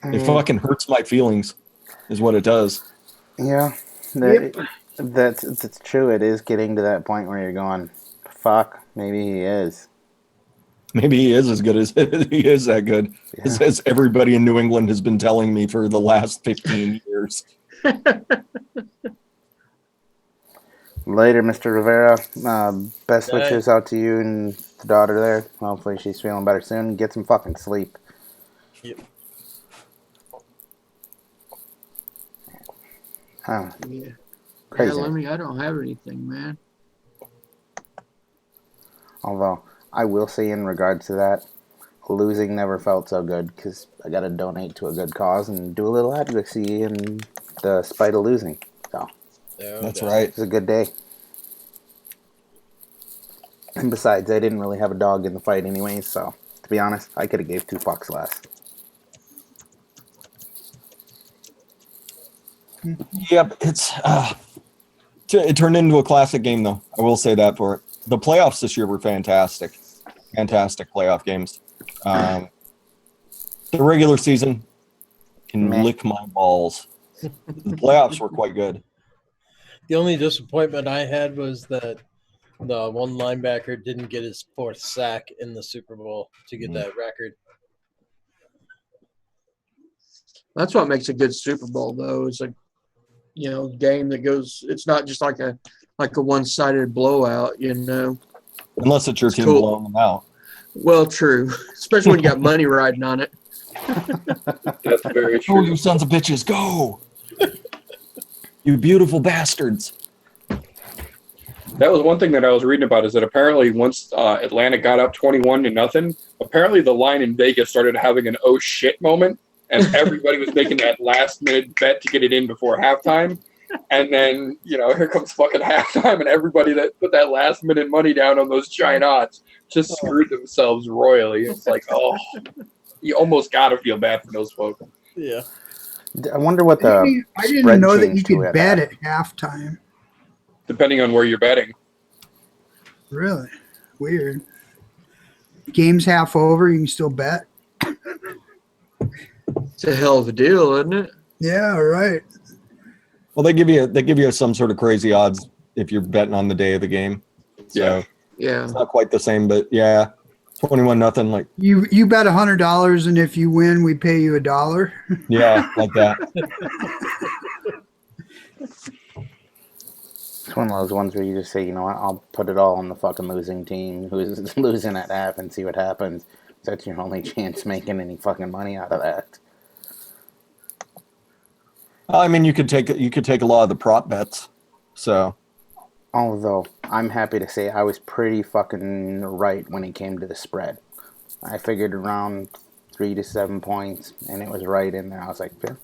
It fucking hurts my feelings, is what it does. Yeah, that's true. It is getting to that point where you're going, fuck, maybe he is. Maybe he is as good as he is that good, as everybody in New England has been telling me for the last 15 years. Later, Mr. Rivera. Best Night. wishes out to you and the daughter there. Hopefully she's feeling better soon. Get some fucking sleep. Yep. Huh. Yeah. Crazy. Yeah, Lemmy, I don't have anything, man. Although, I will say in regards to that, losing never felt so good because I got to donate to a good cause and do a little advocacy in the spite of losing. So, That's right. it's a good day. And besides, I didn't really have a dog in the fight anyways, so to be honest, I could have gave 2 fucks less. Yep, it turned into a classic game, though. I will say that for it. The playoffs this year were fantastic. Fantastic playoff games. The regular season can lick my balls. The playoffs were quite good. The only disappointment I had was that the one linebacker didn't get his 4th sack in the Super Bowl to get that record. That's what makes a good Super Bowl, though. It's a game that goes. It's not just like a one-sided blowout, Unless it's your team cool. blowing them out. Well, true, especially when you got money riding on it. That's very Oh, true. you sons of bitches, go! You beautiful bastards. That was one thing that I was reading about, is that apparently once Atlanta got up 21-0, apparently the line in Vegas started having an oh shit moment, and everybody was making that last minute bet to get it in before halftime. And then, here comes fucking halftime, and everybody that put that last minute money down on those giant odds just screwed themselves royally. It's like, oh, you almost got to feel bad for those folks. Yeah. I wonder what the I didn't spread know that you changed to could at bet that. at halftime. Depending on where you're betting. Really weird. Game's half over, you can still bet. It's a hell of a deal, isn't it? Yeah, right. Well, they give you some sort of crazy odds if you're betting on the day of the game. So Yeah. it's not quite the same, but yeah, 21-0. Like You bet $100, and if you win, we pay you $1. yeah, like that. It's one of those ones where you just say, you know what, I'll put it all on the fucking losing team who's losing at half and see what happens. That's your only chance making any fucking money out of that. I mean, you could take a lot of the prop bets. So Although, I'm happy to say I was pretty fucking right when it came to the spread. I figured around 3 to 7 points, and it was right in there. I was like, at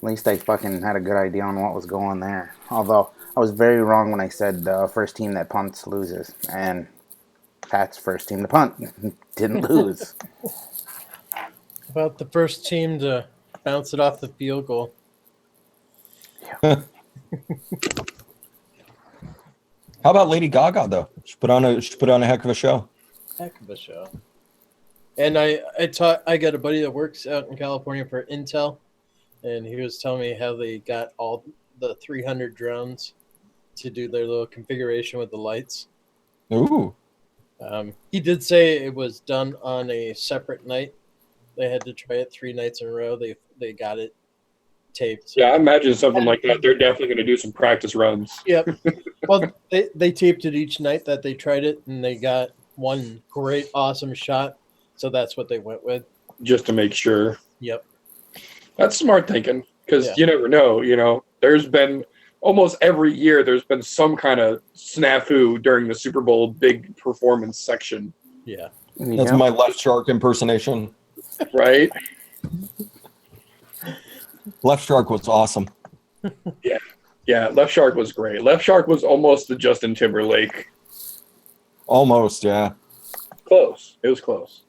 least I fucking had a good idea on what was going there. Although, I was very wrong when I said the first team that punts loses. And Pat's first team to punt didn't lose. About the first team to bounce it off the field goal. how about Lady Gaga though? She put on a heck of a show. Heck of a show. And I got a buddy that works out in California for Intel, and he was telling me how they got all the 300 drones to do their little configuration with the lights. Ooh. He did say it was done on a separate night. They had to try it 3 nights in a row. They got it taped. Yeah, I imagine something like that. They're definitely going to do some practice runs. Yep. Well, they taped it each night that they tried it, and they got one great, awesome shot. So that's what they went with. Just to make sure. Yep. That's smart thinking, because Yeah. you never know. There's been almost every year there's been some kind of snafu during the Super Bowl big performance section, Yeah. That's my Left Shark impersonation. right? Left Shark was awesome. Yeah, Left Shark was great. Left Shark was almost the Justin Timberlake. Almost, yeah. Close. It was close.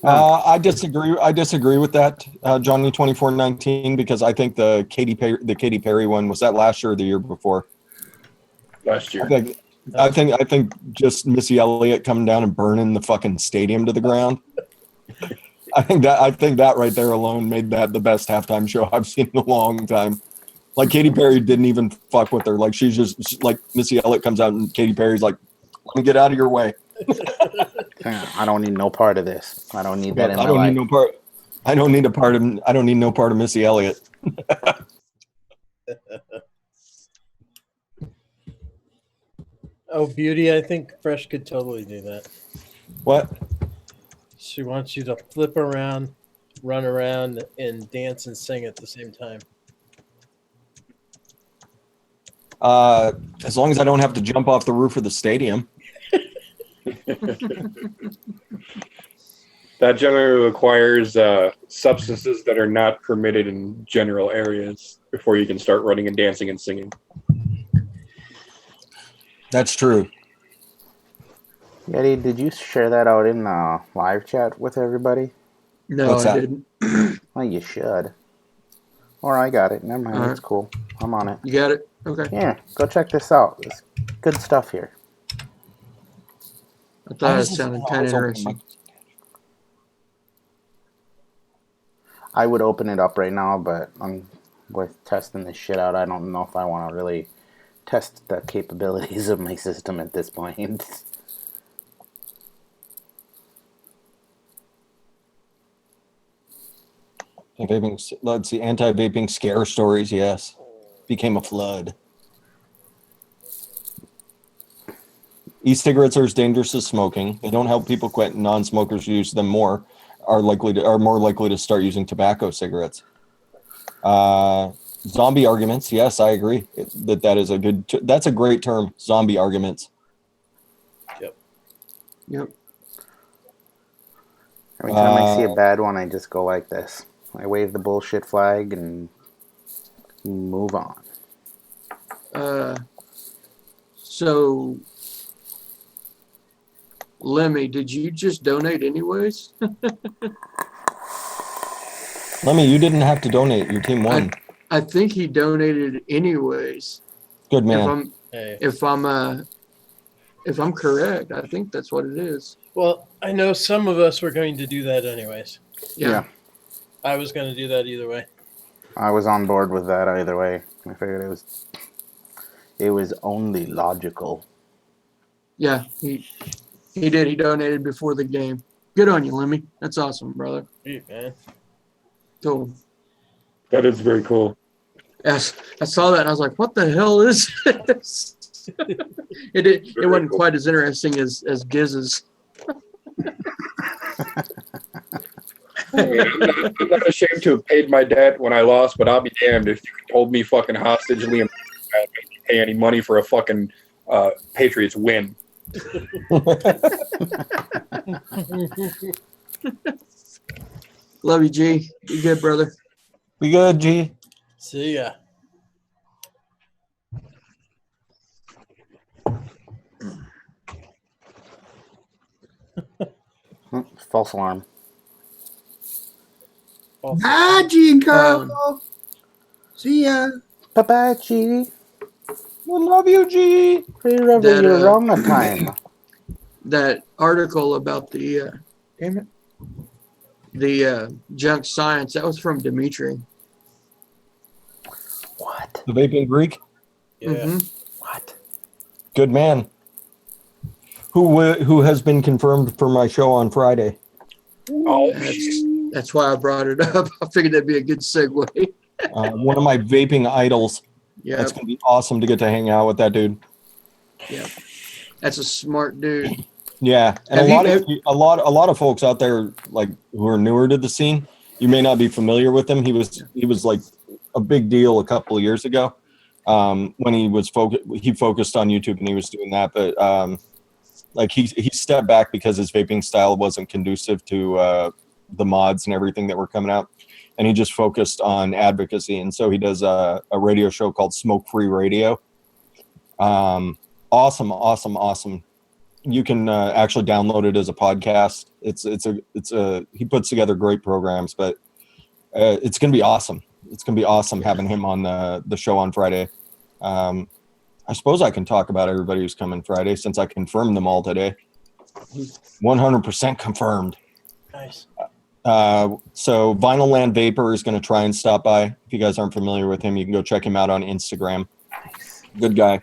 I disagree with that, Johnny 2419, because I think the Katy Perry one was that last year or the year before. Last year. I think just Missy Elliott coming down and burning the fucking stadium to the ground. I think that right there alone made that the best halftime show I've seen in a long time. Like Katy Perry didn't even fuck with her. Like like Missy Elliott comes out and Katy Perry's like, "Let me get out of your way. I don't need no part of this. I don't need that in my I don't life. need no part. I don't need no part of Missy Elliott." Oh, Beauty, I think Fresh could totally do that. What? She wants you to flip around, run around, and dance and sing at the same time. As long as I don't have to jump off the roof of the stadium. That generally requires substances that are not permitted in general areas before you can start running and dancing and singing. That's true. Yeti, did you share that out in live chat with everybody? No, What's I that? didn't. Well, you should. Or I got it. Never mind. All right. It's cool. I'm on it. You got it? Okay. Yeah, go check this out. It's good stuff here. I thought it sounded kind of Always open interesting. I would open it up right now, but I'm with testing this shit out. I don't know if I want to really test the capabilities of my system at this point. Vaping, let's see, anti-vaping scare stories, yes. Became a flood. E-cigarettes are as dangerous as smoking. They don't help people quit. Non-smokers who use them more are more likely to start using tobacco cigarettes. Zombie arguments, yes, I agree. That is that's a great term. Zombie arguments. Yep. Every time I see a bad one, I just go like this. I wave the bullshit flag and move on. So, Lemmy, did you just donate anyways? Lemmy, you didn't have to donate. Your team won. I think he donated anyways. Good man. If I'm correct, I think that's what it is. Well, I know some of us were going to do that anyways. Yeah. I was going to do that either way. I was on board with that either way. I figured it was only logical. Yeah, he did. He donated before the game. Good on you, Lemmy. That's awesome, brother. Hey, man. Cool. That is very cool. Yes, I saw that and I was like, what the hell is this? It wasn't cool. quite as interesting as Gizz's. I'm not ashamed to have paid my debt when I lost, but I'll be damned if you could hold me fucking hostage, Liam, and make me pay any money for a fucking Patriots win. Love you, G. You good, brother? We good, G? See ya. False alarm. Bye, G and Carl. See ya. Bye-bye, G. We love you, G. Remember you're wrong a time. That article about the junk science, that was from Dimitri. What? The vaping Greek. Yeah. Mhm. What? Good man. Who has been confirmed for my show on Friday? Oh, That's why I brought it up. I figured that'd be a good segue. One of my vaping idols. Yeah, That's gonna be awesome to get to hang out with that dude. that's a smart dude. Yeah, and Have a lot of folks out there like who are newer to the scene, you may not be familiar with him. He was like a big deal a couple of years ago when he focused on YouTube and he was doing that, but like he stepped back because his vaping style wasn't conducive to the mods and everything that were coming out, and he just focused on advocacy. And so he does a radio show called Smoke Free Radio. Awesome. You can actually download it as a podcast. He puts together great programs, but it's gonna be awesome. It's gonna be awesome having him on the show on Friday. I suppose I can talk about everybody who's coming Friday since I confirmed them all today. 100% confirmed. Nice. So Vinyl Land Vapor is going to try and stop by. If you guys aren't familiar with him, you can go check him out on Instagram. Good guy.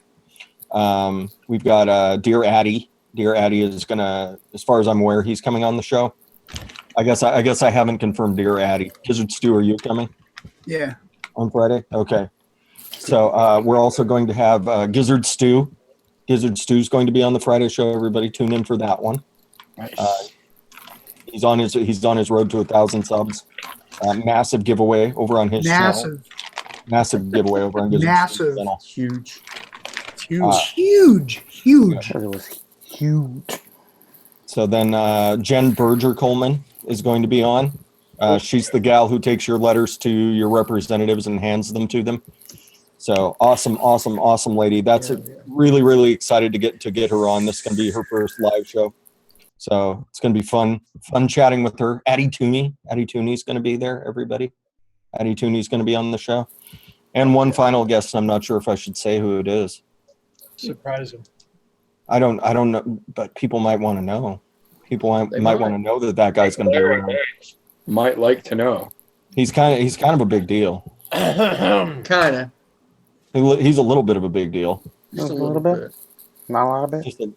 We've got Dear Addy. Dear Addy is going to, as far as I'm aware, he's coming on the show. I guess I haven't confirmed Dear Addy. Gizzard Stew, are you coming Yeah. on Friday? Okay. So we're also going to have Gizzard Stew. Gizzard Stew's going to be on the Friday show. Everybody tune in for that one. Nice. He's on his road to 1,000 subs. Massive giveaway over on his channel. Massive giveaway over on Gizzard Stew's channel. Huge. Huge. It was huge. So then Jen Berger Coleman is going to be on. She's the gal who takes your letters to your representatives and hands them to them. So awesome lady. That's really, really excited to get her on. This is going to be her first live show. So it's going to be fun chatting with her. Addie Tooney's going to be there, everybody. Addie Tooney's going to be on the show. And one final guest. I'm not sure if I should say who it is. Surprise him. I don't know, but people might want to know. People might want to know that guy's going to be around. Might like to know. He's kind of a big deal. Kind of. He's a little bit of a big deal. Just A little bit? Not a lot of it? Just a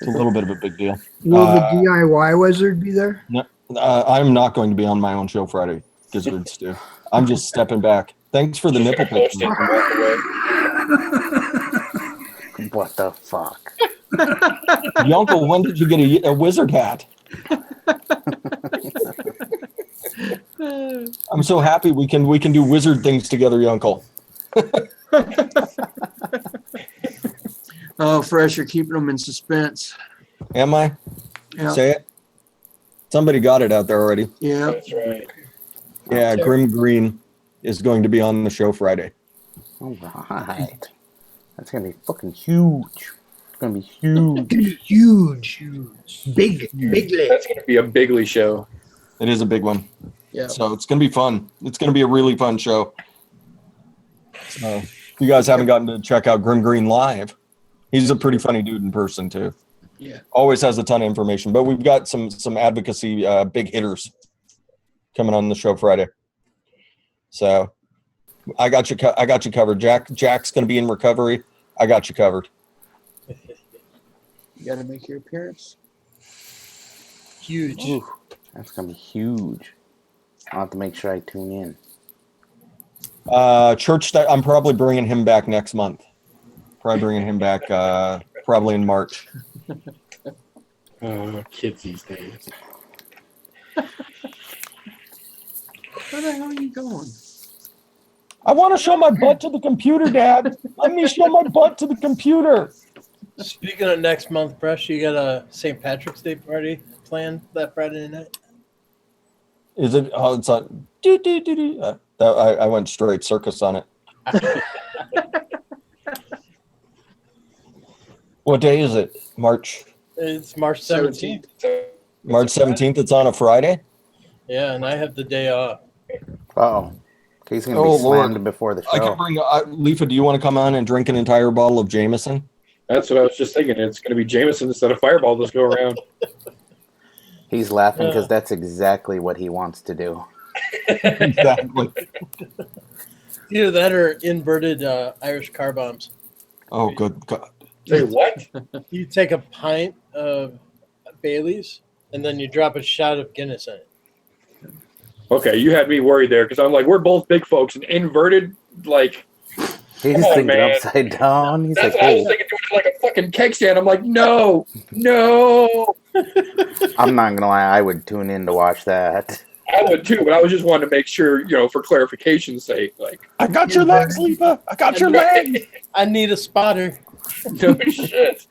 little bit of a big deal. Will the DIY wizard be there? No, I'm not going to be on my own show Friday. Gizzards do. I'm just stepping back. Thanks for the nipple Post it picture. and walk away. What the fuck? Yunkel, when did you get a wizard hat? I'm so happy we can do wizard things together, Yunkel. Oh, Fresh, you're keeping them in suspense. Am I? Yeah. Say it. Somebody got it out there already. Yeah. That's right. Yeah, Grim Green is going to be on the show Friday. All right. That's going to be fucking huge. It's going to be huge. Huge. Big. That's going to be a bigly show. It is a big one. Yeah. So it's going to be fun. It's going to be a really fun show. So if you guys haven't gotten to check out Grim Green live, he's a pretty funny dude in person too. Yeah. Always has a ton of information. But we've got some advocacy big hitters coming on the show Friday. So I got you covered. Jack's going to be in recovery. I got you covered. You got to make your appearance. Huge. Ooh, that's going to be huge. I'll have to make sure I tune in. Church, I'm probably bringing him back next month. Probably bringing him back probably in March. Kids these days. Where the hell are you going? I want to show my butt to the computer, Dad. Let me show my butt to the computer. Speaking of next month, Fresh, you got a St. Patrick's Day party planned that Friday night? Is it? Oh, it's on. I went straight circus on it. What day is it? March. It's March 17th. March 17th. It's on a Friday. Yeah, and I have the day off. Uh-oh. He's going to be slammed before the I show. can bring. LIFA, do you want to come on and drink an entire bottle of Jameson? That's what I was just thinking. It's going to be Jameson instead of Fireball. Let's go around. He's laughing because that's exactly what he wants to do. Exactly. Either that or inverted Irish car bombs. Oh, good God. Say what? You take a pint of Bailey's and then you drop a shot of Guinness in it. Okay, you had me worried there because I'm like, we're both big folks and inverted, like. He's Come on, thinking man. upside down. He's That's like, what I was oh, thinking, doing it like a fucking keg stand. I'm like, no. I'm not going to lie. I would tune in to watch that. I would too, but I was just wanting to make sure, for clarification's sake, like. I got your legs, LIFA. I got your legs. I need a spotter. No shit.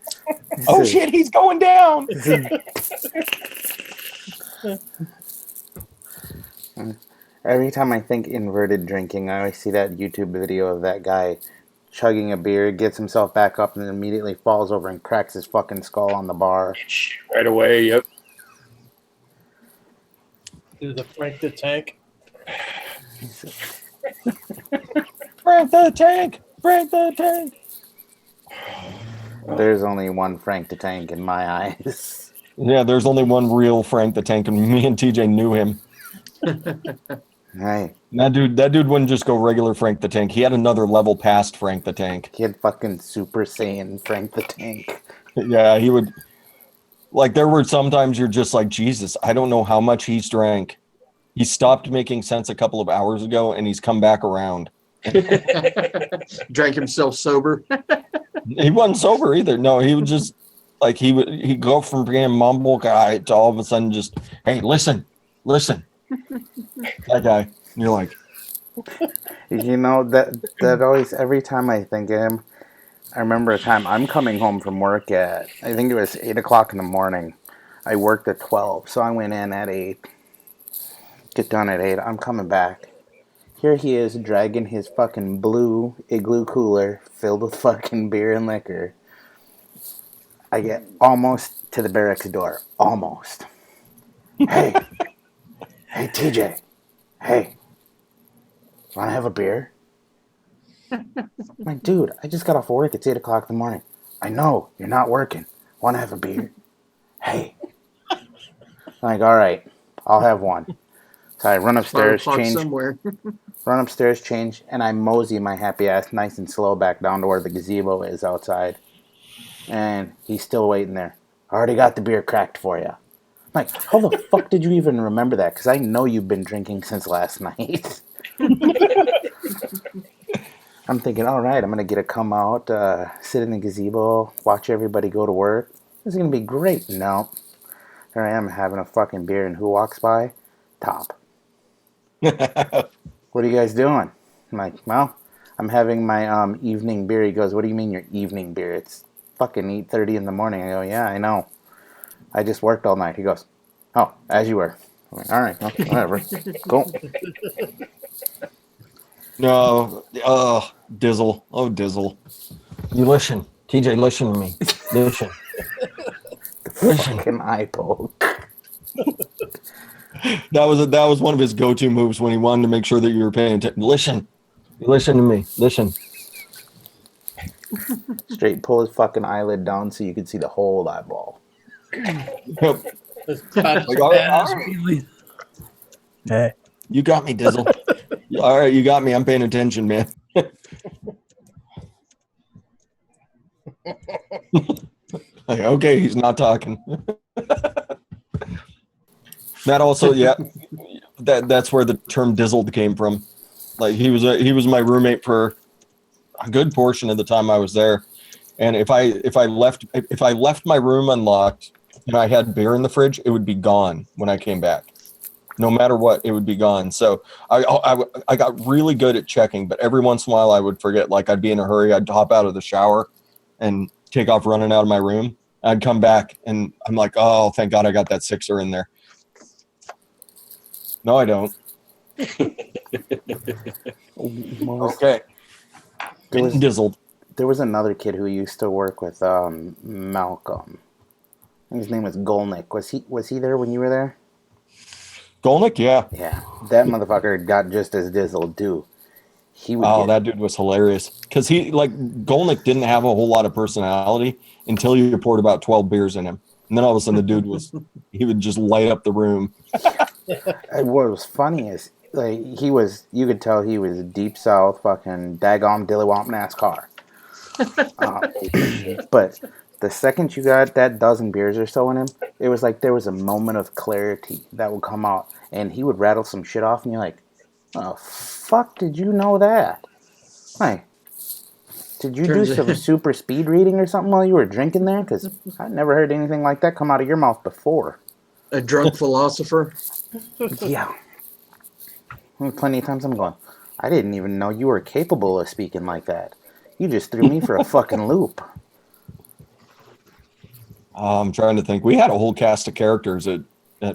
Oh shit, he's going down. Every time I think inverted drinking, I always see that YouTube video of that guy chugging a beer, gets himself back up, and then immediately falls over and cracks his fucking skull on the bar. Right away, yep. Do the Frank the Tank. Frank the Tank. Frank the Tank. There's only one Frank the Tank in my eyes. Yeah, there's only one real Frank the Tank, and me and TJ knew him. Right. That dude wouldn't just go regular Frank the Tank. He had another level past Frank the Tank. He had fucking Super Saiyan Frank the Tank. Yeah, he would. Like, there were sometimes you're just like, Jesus, I don't know how much he's drank. He stopped making sense a couple of hours ago, and he's come back around. Drank himself sober. He wasn't sober either. No, he would just, like, he'd go from being a mumble guy to all of a sudden just, hey, listen. That guy. And you're like, that always, every time I think of him, I remember a time I'm coming home from work at, I think it was 8 o'clock in the morning. I worked at 12, so I went in at 8. Get done at 8. I'm coming back. Here he is dragging his fucking blue igloo cooler filled with fucking beer and liquor. I get almost to the barracks door. Almost. Hey. Hey, TJ. Hey. Want to have a beer? I'm like, dude, I just got off work. It's 8 o'clock in the morning. I know. You're not working. Want to have a beer? Hey. I'm like, all right. I'll have one. So I run upstairs, change, somewhere. run upstairs, change, and I mosey my happy ass nice and slow back down to where the gazebo is outside. And he's still waiting there. I already got the beer cracked for you. I'm like, how the fuck did you even remember that? Because I know you've been drinking since last night. I'm thinking, all right, I'm going to get to come out, sit in the gazebo, watch everybody go to work. This is going to be great. No. Here I am having a fucking beer, and who walks by? Top. What are you guys doing? I'm like, well, I'm having my evening beer. He goes, what do you mean your evening beer? It's fucking 8:30 in the morning. I go, yeah, I know. I just worked all night. He goes, oh, as you were. I'm like, all right, well, whatever. Cool. No, Dizzle. Oh, Dizzle. You listen. TJ, listen to me. Listen. Fucking eye poke. That was one of his go-to moves when he wanted to make sure that you were paying attention. Listen. You listen to me. Listen. Straight pull his fucking eyelid down so you could see the whole eyeball. Yep. Like, all right. Hey. You got me, Dizzle. All right, you got me. I'm paying attention, man. Like, okay, he's not talking. That also, yeah, that's where the term "dizzled" came from. Like he was my roommate for a good portion of the time I was there, and if I left my room unlocked and I had beer in the fridge, it would be gone when I came back. No matter what, it would be gone. So I got really good at checking, but every once in a while I would forget. Like I'd be in a hurry, I'd hop out of the shower and take off running out of my room. I'd come back and I'm like, oh, thank God I got that sixer in there. No, I don't. Okay. Getting dizzled. There was another kid who used to work with Malcolm. His name was Golnick. Was he there when you were there? Golnick, yeah. Yeah, that motherfucker got just as dizzled too. That dude was hilarious because Golnick didn't have a whole lot of personality until you poured about 12 beers in him, and then all of a sudden the dude he would just light up the room. What was funny is you could tell he was deep south fucking daggone dillywomp NASCAR. But the second you got that dozen beers or so in him, it was like there was a moment of clarity that would come out, and he would rattle some shit off, and you're like, oh, fuck, did you know that? Hey, did you do some super speed reading or something while you were drinking there? Because I never heard anything like that come out of your mouth before. A drunk philosopher? Yeah. Plenty of times I'm going, I didn't even know you were capable of speaking like that. You just threw me for a fucking loop. I'm trying to think. We had a whole cast of characters at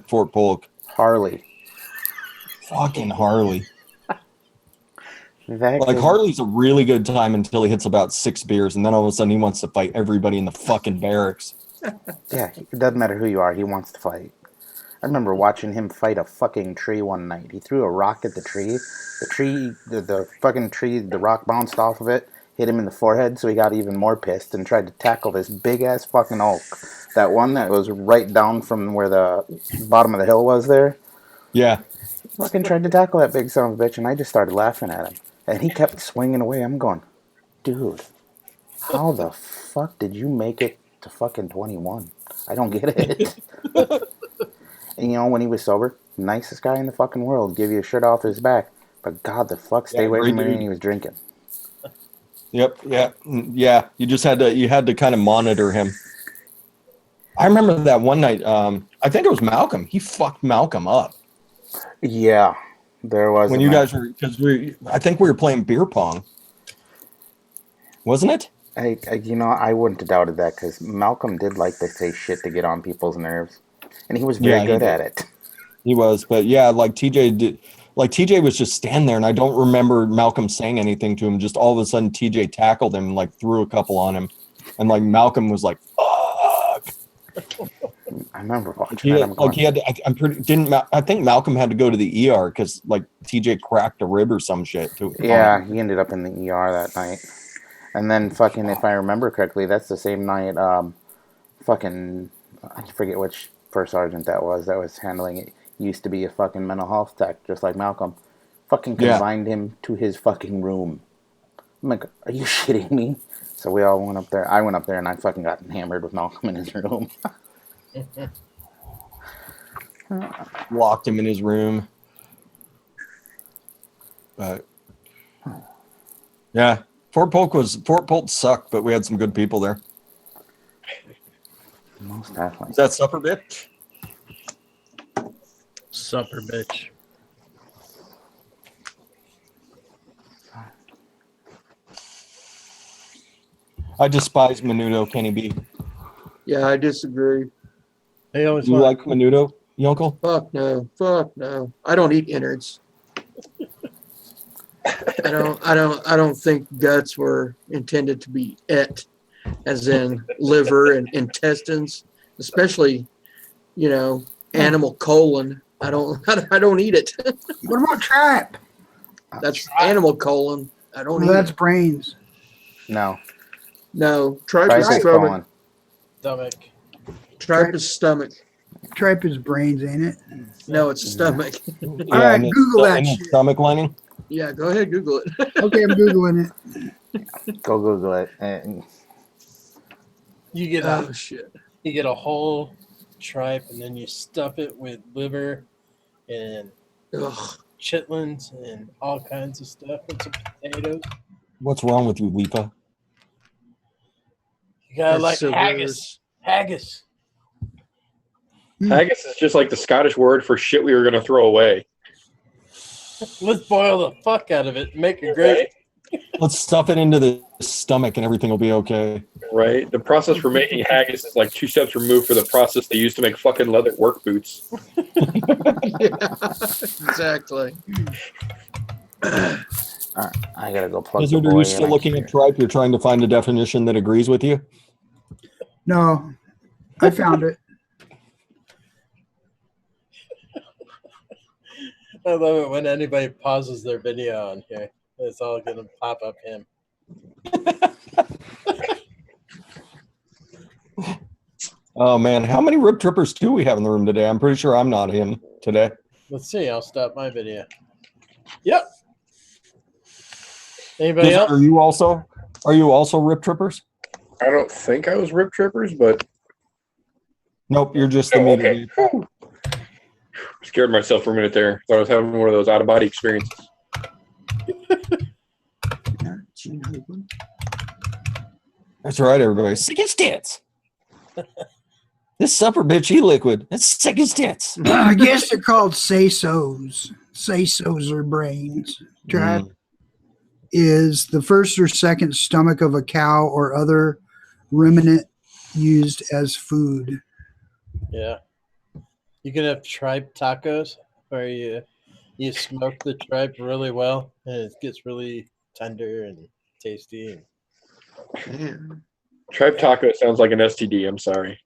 Fort Polk. Harley. Fucking Harley. That like, Harley's a really good time until he hits about 6 beers, and then all of a sudden he wants to fight everybody in the fucking barracks. Yeah, it doesn't matter who you are. He wants to fight. I remember watching him fight a fucking tree one night. He threw a rock at the tree. The fucking tree, the rock bounced off of it, hit him in the forehead, so he got even more pissed and tried to tackle this big-ass fucking oak. That one that was right down from where the bottom of the hill was there. Yeah. Fucking tried to tackle that big son of a bitch, and I just started laughing at him. And he kept swinging away. I'm going, dude, how the fuck did you make it to fucking 21? I don't get it. And you know, when he was sober, nicest guy in the fucking world, give you a shirt off his back. But God, the fuck, stay away from him when he was drinking. Yep, yeah. You just had to kind of monitor him. I remember that one night. I think it was Malcolm. He fucked Malcolm up. Yeah, there was. When you guys were, I think we were playing beer pong, wasn't it? I wouldn't have doubted that because Malcolm did like to say shit to get on people's nerves, and he was very good at it. He was, but yeah, like TJ did. like TJ was just standing there, and I don't remember Malcolm saying anything to him. Just all of a sudden, TJ tackled him, and, like, threw a couple on him, and like Malcolm was like, "Fuck!" I remember watching He that. had, like he had. I'm pretty. Didn't I think Malcolm had to go to the ER because like TJ cracked a rib or some shit too. Yeah, he ended up in the ER that night. And then fucking, if I remember correctly, that's the same night, fucking, I forget which first sergeant that was handling it. Used to be a fucking mental health tech, just like Malcolm. Fucking Yeah. confined him to his fucking room. I'm like, are you shitting me? So we all went up there. I went up there and I fucking got hammered with Malcolm in his room. Locked him in his room. But yeah, Fort Polk sucked, but we had some good people there. Most definitely. Is that supper, bitch? Supper bitch. I despise Menudo, Kenny B. Yeah, I disagree. They always You want like Menudo, Yunkel? Fuck no. Fuck no. I don't eat innards. I don't think guts were intended to be et, as in liver and intestines, especially, animal colon. I don't eat it. What about tripe? That's animal colon. I don't Well, eat that's it. brains. No. No, tripe Tripe is is stomach. colon. stomach. Tripe is stomach. Tripe is brains, ain't it? No, it's stomach. Yeah, All right, and it's- Google that and it's shit. stomach lining. Yeah, go ahead, Google it. Okay, I'm Googling it. Go Google it. And You get Oh shit. a whole tripe, and then you stuff it with liver and Ugh. chitlins and all kinds of stuff and some potatoes. What's wrong with you, LIFA? You gotta That's like so haggis. Haggis. Haggis is just like the Scottish word for shit we were going to throw away. Let's boil the fuck out of it and make it great. Let's stuff it into the stomach, and everything will be okay. Right? The process for making haggis is like 2 steps removed from the process they used to make fucking leather work boots. Yeah, exactly. I gotta go plug the Gizzard, boy are you in. still looking at tripe? You're trying to find a definition that agrees with you? No, I found it. I love it when anybody pauses their video on here. It's all gonna pop up him. Oh man, how many rib trippers do we have in the room today? I'm pretty sure I'm not in today. Let's see. I'll stop my video. Yep. Anybody Gizzard, else? are you also rib trippers? I don't think I was Rip Trippers, but Nope, you're just the oh, meter. okay. Whew. Scared myself for a minute there. Thought I was having one of those out-of-body experiences. That's right, everybody. Sick as tits. This supper bitch Eliquid. That's sick as tits. I guess they're called say-sos. Say-sos are brains. Tripe is the first or second stomach of a cow or other ruminant used as food. Yeah. You can have tripe tacos where you smoke the tripe really well and it gets really tender and tasty. Man. Tripe taco sounds like an STD. I'm sorry.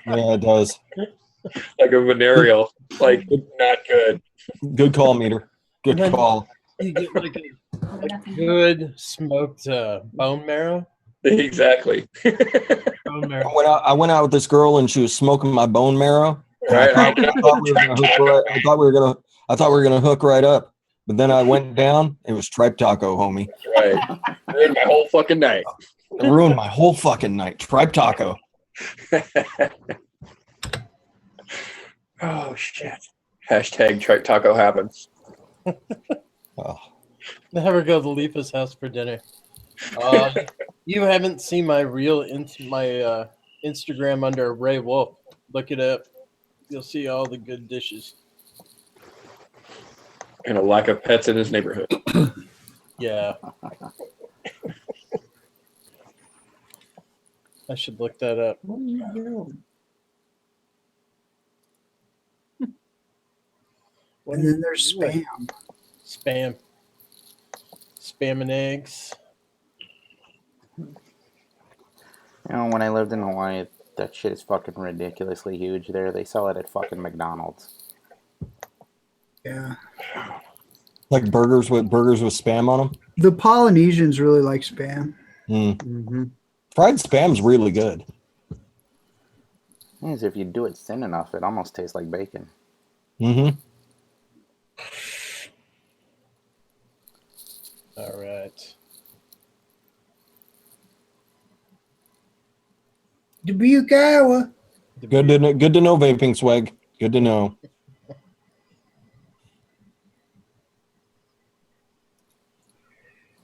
Yeah, it does. Like a venereal. Like, not good. Good call, meter. Good Then- call. You get like a good smoked bone marrow. Exactly. Bone marrow. I went out with this girl and she was smoking my bone marrow. And Right. I thought we were gonna hook right up. But then I went down, it was tripe taco, homie. Right. Ruined my whole fucking night. It ruined my whole fucking night. Tripe taco. Oh, shit. Hashtag tripe taco happens. Oh. Never go to LIFA's house for dinner. You haven't seen my Instagram under Ray Wolf. Look it up. You'll see all the good dishes. And a lack of pets in his neighborhood. Yeah. I should look that up. What are you doing? What And are then there's you doing? spam. Spam. Spam and eggs. You know, when I lived in Hawaii, that shit is fucking ridiculously huge there. They sell it at fucking McDonald's. Yeah. Like burgers with spam on them. The Polynesians really like Spam. Mm-hmm. Fried spam's really good. Means if you do it thin enough, it almost tastes like bacon. Mm-hmm. All right. Dubuque, Iowa. Good to know, Vaping Swag. Good to know.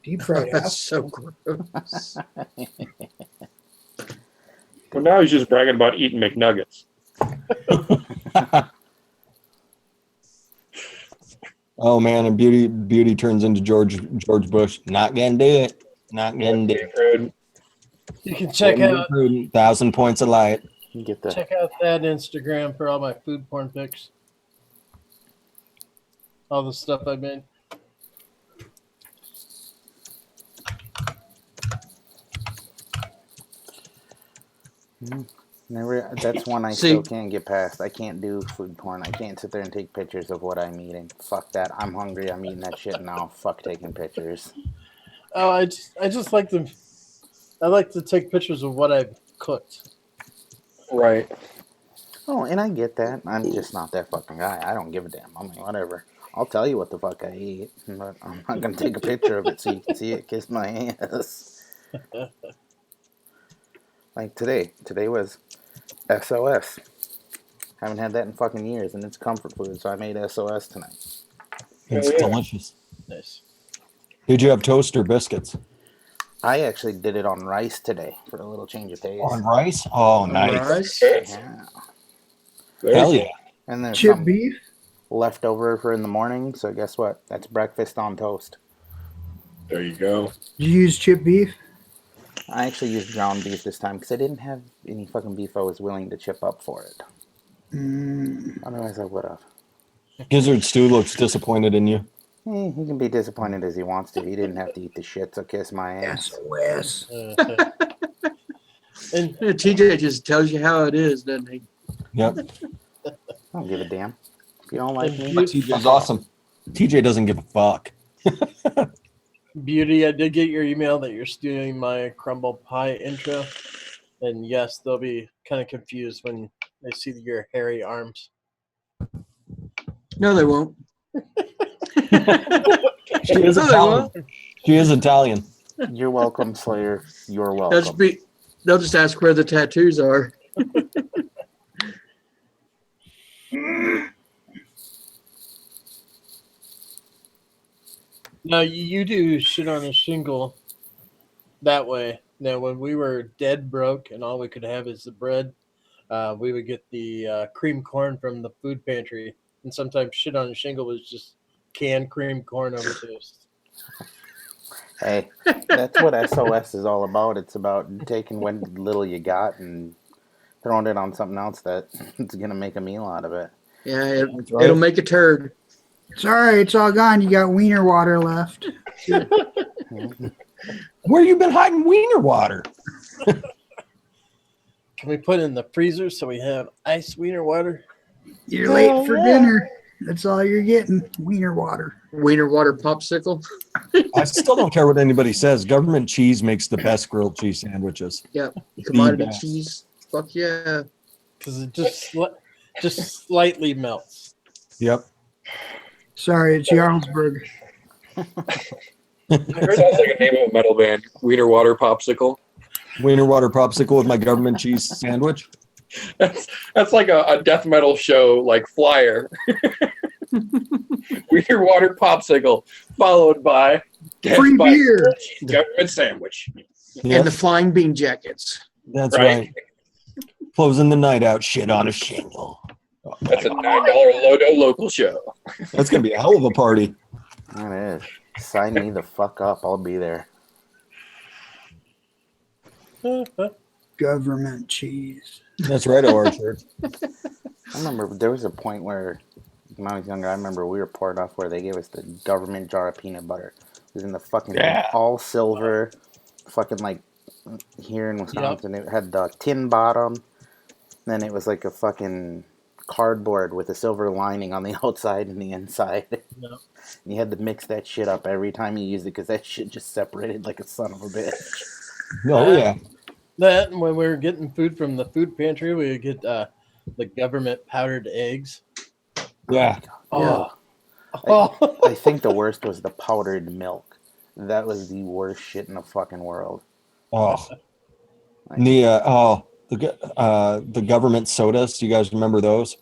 Deep fried That's ass. so gross. Well, now he's just bragging about eating McNuggets. Oh man, and beauty turns into George Bush. Not gonna do it. Not gonna do it. You can check out 1,000 points of light. You get the check out that Instagram for all my food porn pics. All the stuff I made. never. That's one I See- still can't get past. I can't do food porn. I can't sit there and take pictures of what I'm eating. Fuck that. I'm hungry. I'm eating that shit now. Fuck taking pictures. Oh, I just like to. I like to take pictures of what I've cooked. Right. Oh, and I get that. I'm just not that fucking guy. I don't give a damn. I'm like, whatever. I'll tell you what the fuck I eat, but I'm not gonna take a picture of it so you can see it. Kiss my ass. Like today. Today was SOS. Haven't had that in fucking years, and it's comfort food, so I made SOS tonight. It's yeah. delicious. Nice. Did you have toast or biscuits? I actually did it on rice today for a little change of pace. On rice? Oh, nice. Rice. Yeah. Hell yeah. And there's Chip some beef. leftover for in the morning, so guess what? That's breakfast on toast. There you go. Did you use chip beef? I actually used ground beef this time because I didn't have any fucking beef I was willing to chip up for it. Otherwise, I would have. Gizzard Stew looks disappointed in you. He can be disappointed as he wants to. He didn't have to eat the shit, so kiss my ass. SOS. And TJ just tells you how it is, doesn't he? Yep. I don't give a damn. If you don't like me, TJ's awesome. TJ doesn't give a fuck. Beauty, I did get your email that you're stealing my crumble pie intro. And yes, they'll be kind of confused when they see your hairy arms. No, they won't. She is No, they Italian. won't. She is Italian. you're welcome, Slayer. You're They'll just ask where the tattoos are. Now, you do shit on a shingle that way. Now, when we were dead broke and all we could have is the bread, we would get the cream corn from the food pantry. And sometimes shit on a shingle was just canned cream corn over toast. Hey, that's what SOS is all about. It's about taking what little you got and throwing it on something else that's going to make a meal out of it. Yeah, That's right. it'll make a turd. It's all right. It's all gone. You got wiener water left. Where you been hiding wiener water? Can we put it in the freezer so we have ice wiener water? You're late for dinner. That's all you're getting. Wiener water. Wiener water popsicle. I still don't care what anybody says. Government cheese makes the best grilled cheese sandwiches. Yep. Commodity best. cheese. Fuck yeah. Because it just slightly melts. Yep. Sorry, it's Jarlsberg. Sounds like a name of a metal band. Wiener Water Popsicle. Wiener water popsicle with my government cheese sandwich. That's like a death metal show, like flyer. Wiener Water Popsicle, followed by Death Free by beer. Government Sandwich. Yep. And the flying bean jackets. That's Right. right. Closing the night out, shit on a shingle. That's a $9 Lodo local show. That's gonna be a hell of a party. That is. Sign me the fuck up. I'll be there. Government cheese. That's right, Archer. I remember there was a point where when I was younger, I remember we were poured off where they gave us the government jar of peanut butter. It was in the fucking Yeah. all silver, fucking like here in Wisconsin. It had the tin bottom. Then it was like a fucking cardboard with a silver lining on the outside and the inside. Yep. And you had to mix that shit up every time you used it because that shit just separated like a son of a bitch. Oh yeah. That and when we were getting food from the food pantry, we would get the government powdered eggs. Yeah. Oh, Oh, I think the worst was the powdered milk. That was the worst shit in the fucking world. Oh. The government sodas. Do you guys remember those?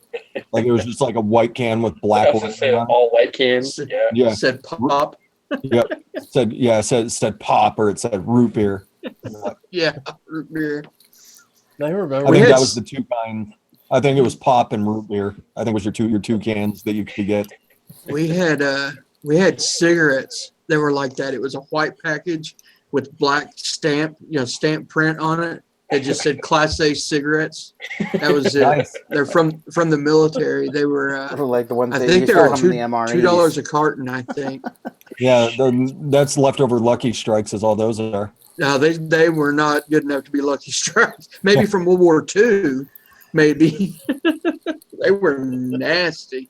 Like it was just like a white can with black. I was gonna say all white cans. Yeah. Yeah. Said pop. Yep. It said pop or it said root beer. Yeah, root beer. I remember. I We think had that was the two kinds. I think it was pop and root beer. I think it was your two cans that you could get. We had cigarettes that were like that. It was a white package with black stamp print on it. It just said Class A cigarettes. That was it. Nice. They're from the military. They were Like the ones I they think used they to were have in the MREs. $2 a carton, I think. Yeah, that's leftover Lucky Strikes, as all those are. No, they were not good enough to be Lucky Strikes. Maybe from World War II, maybe. They were nasty.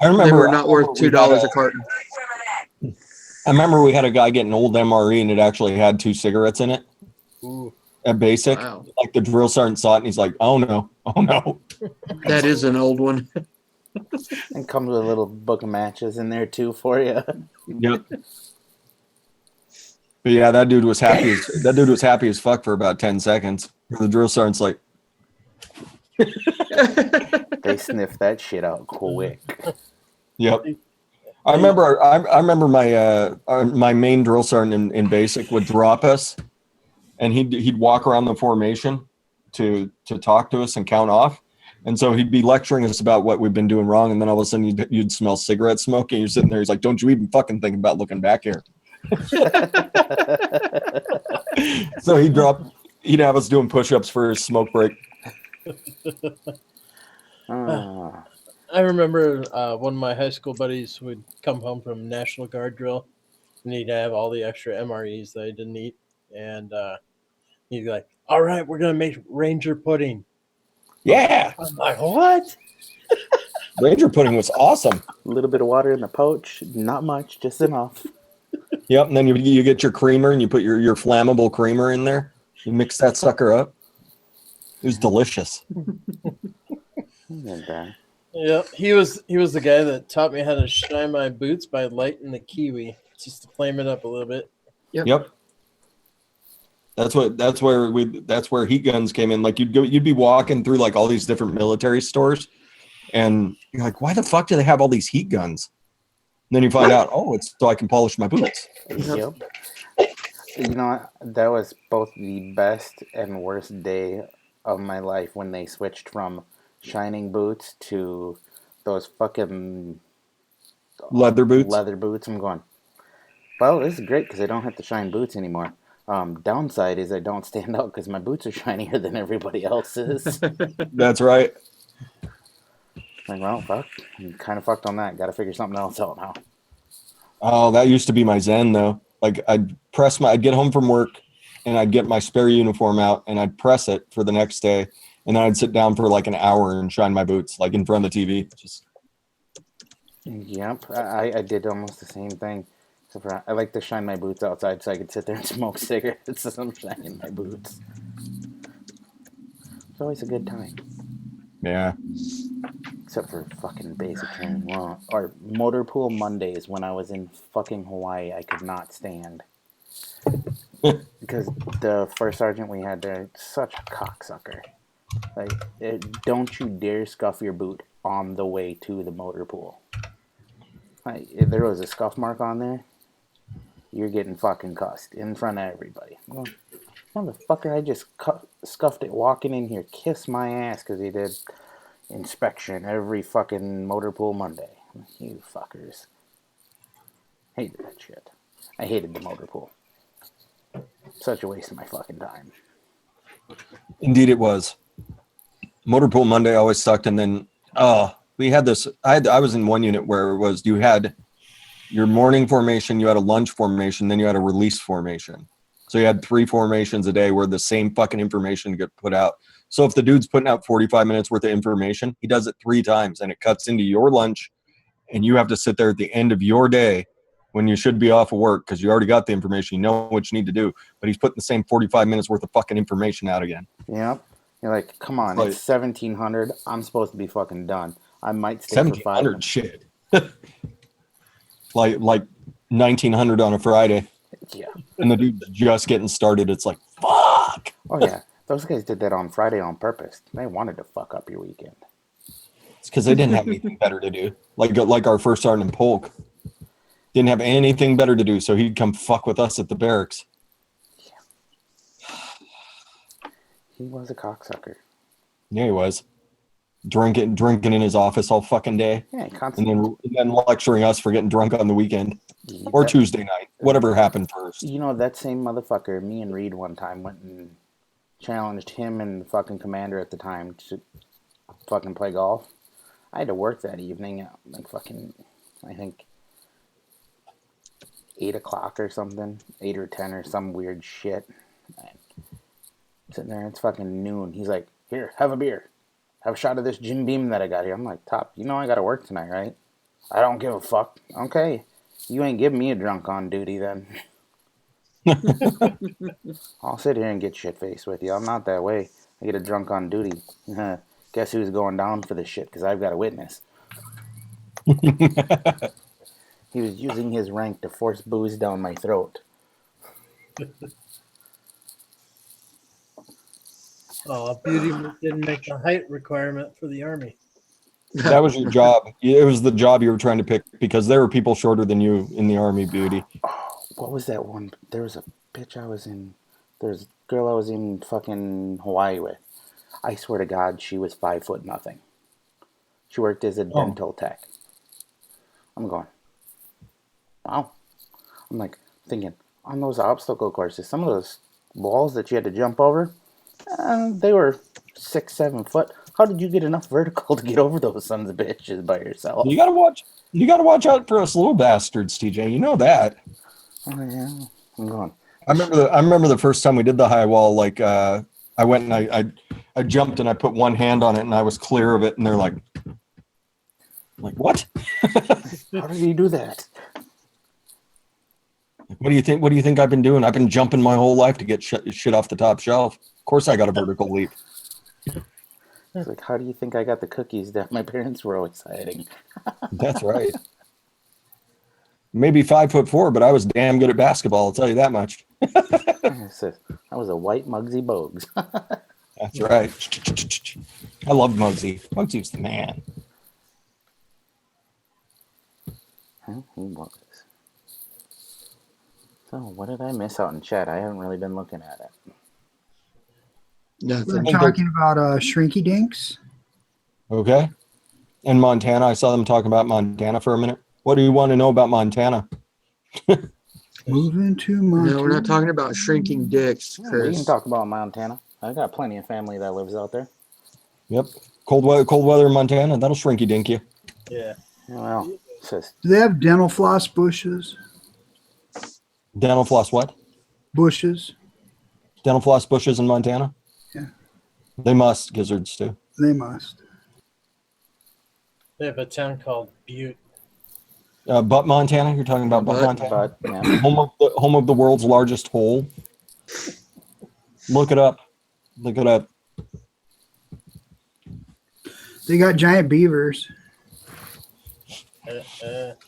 I remember They were not worth we $2 had a carton. I remember we had a guy get an old MRE and it actually had 2 cigarettes in it. Ooh. At basic, Wow. like the drill sergeant saw it and he's like, "Oh no, oh no." That is an old one. And comes with a little book of matches in there too for you. Yep. But yeah, that dude was happy as fuck for about 10 seconds. The drill sergeant's like, They sniff that shit out quick. "Yep." I remember my main drill sergeant in basic would drop us, and he'd walk around the formation to talk to us and count off. And so he'd be lecturing us about what we've been doing wrong, and then all of a sudden you'd smell cigarette smoke, and you're sitting there. He's like, "Don't you even fucking think about looking back here." So he'd have us doing push-ups for his smoke break. I remember one of my high school buddies would come home from National Guard drill, and he'd have all the extra MREs that I didn't eat, and he'd be like, "All right, we're gonna make Ranger pudding." Yeah, I'm like, "What?" Ranger pudding was awesome. A little bit of water in the pouch, not much, just enough. Yep, and then you get your creamer and you put your flammable creamer in there. You mix that sucker up. It was delicious. Yeah, he was the guy that taught me how to shine my boots by lighting the kiwi just to flame it up a little bit. Yep. That's where heat guns came in. Like you'd be walking through like all these different military stores, and you're like, why the fuck do they have all these heat guns? And then you find out, oh, it's so I can polish my boots. Yep. You know, that was both the best and worst day of my life when they switched from shining boots to those fucking Leather boots. I'm going, well, this is great because I don't have to shine boots anymore. Downside is I don't stand out because my boots are shinier than everybody else's. That's right. Like, well, fuck. I'm kind of fucked on that. Got to figure something else out now. Oh, that used to be my zen though. Like I'd get home from work and I'd get my spare uniform out and I'd press it for the next day. And then I'd sit down for like an hour and shine my boots, like in front of the TV. Yep. I did almost the same thing. Except for I like to shine my boots outside so I could sit there and smoke cigarettes as I'm shining my boots. It's always a good time. Yeah. Except for fucking basic training. Well, or motor pool Mondays when I was in fucking Hawaii, I could not stand. Because the first sergeant we had there, such a cocksucker. Like, don't you dare scuff your boot on the way to the motor pool. Like, if there was a scuff mark on there, you're getting fucking cussed in front of everybody. Well, motherfucker, I just scuffed it walking in here. Kiss my ass because he did inspection every fucking motor pool Monday. You fuckers. Hated that shit. I hated the motor pool. Such a waste of my fucking time. Indeed it was. Motor pool Monday always sucked, and then We had this. I was in one unit where it was you had your morning formation, you had a lunch formation, then you had a release formation. So you had 3 formations a day where the same fucking information get put out. So if the dude's putting out 45 minutes worth of information, he does it 3 times and it cuts into your lunch, and you have to sit there at the end of your day when you should be off of work because you already got the information, you know what you need to do, but he's putting the same 45 minutes worth of fucking information out again. Yep. You're like, come on, Like- it's 1700. I'm supposed to be fucking done. I might stay for 5 1700 shit. like 1900 on a Friday, Yeah. and the dude's just getting started. It's like, fuck. Oh yeah. Those guys did that on Friday on purpose. They wanted to fuck up your weekend. It's because they didn't have anything better to do. Like our first sergeant Polk didn't have anything better to do, so he'd come fuck with us at the barracks. He was a cocksucker. Yeah, he was drinking in his office all fucking day, Yeah, and constantly. then lecturing us for getting drunk on the weekend or Tuesday night, whatever happened first. You know, that same motherfucker, me and Reed one time went and challenged him and the fucking commander at the time to fucking play golf. I had to work that evening at like fucking, I think, 8 o'clock or something, 8 or 10 or some weird shit. And sitting there, it's fucking noon. He's like, here, have a beer. Have a shot of this Jim Beam that I got here. I'm like, Top, you know I gotta work tonight, right? I don't give a fuck. Okay. You ain't giving me a drunk on duty then. I'll sit here and get shit-faced with you. I'm not that way. I get a drunk on duty. Guess who's going down for this shit? Because I've got a witness. He was using his rank to force booze down my throat. Oh, beauty didn't make the height requirement for the Army. That was your job. It was the job you were trying to pick because there were people shorter than you in the Army, Beauty. What was that one? There was a bitch I was in. There's a girl I was in fucking Hawaii with. I swear to God, she was 5 foot nothing. She worked as a dental tech. I'm going, wow. I'm like thinking, on those obstacle courses, some of those walls that you had to jump over, they were 6, 7 foot. How did you get enough vertical to get over those sons of bitches by yourself? You gotta watch out for us little bastards, TJ. You know that. Oh yeah. I'm going, I remember the first time we did the high wall. Like I went and I jumped and I put one hand on it and I was clear of it, and they're like what? how did you do that? What do you think? What do you think I've been doing? I've been jumping my whole life to get shit off the top shelf. Of course, I got a vertical leap. It's like, how do you think I got the cookies that my parents were always hiding? That's right. Maybe 5'4", but I was damn good at basketball. I'll tell you that much. I was a white Muggsy Bogues. That's right. I love Muggsy. Muggsy's the man. Who was? So, what did I miss out in chat? I haven't really been looking at it. We're Nothing. talking about Shrinky Dinks. Okay. In Montana, I saw them talking about Montana for a minute. What do you want to know about Montana? Moving to Montana. No, we're not talking about shrinking dicks, Yeah, we Chris. can talk about Montana. I got plenty of family that lives out there. Yep. Cold weather in Montana, that'll shrinky dink you. Yeah. Well, it says Do they have dental floss bushes? Dental floss what? Bushes. Dental floss bushes in Montana? Yeah. They must, gizzards too. They must. They have a town called Butte. Butt, Montana? You're talking about Butt, Montana? but yeah. Home of the world's largest hole. Look it up. Look it up. They got giant beavers.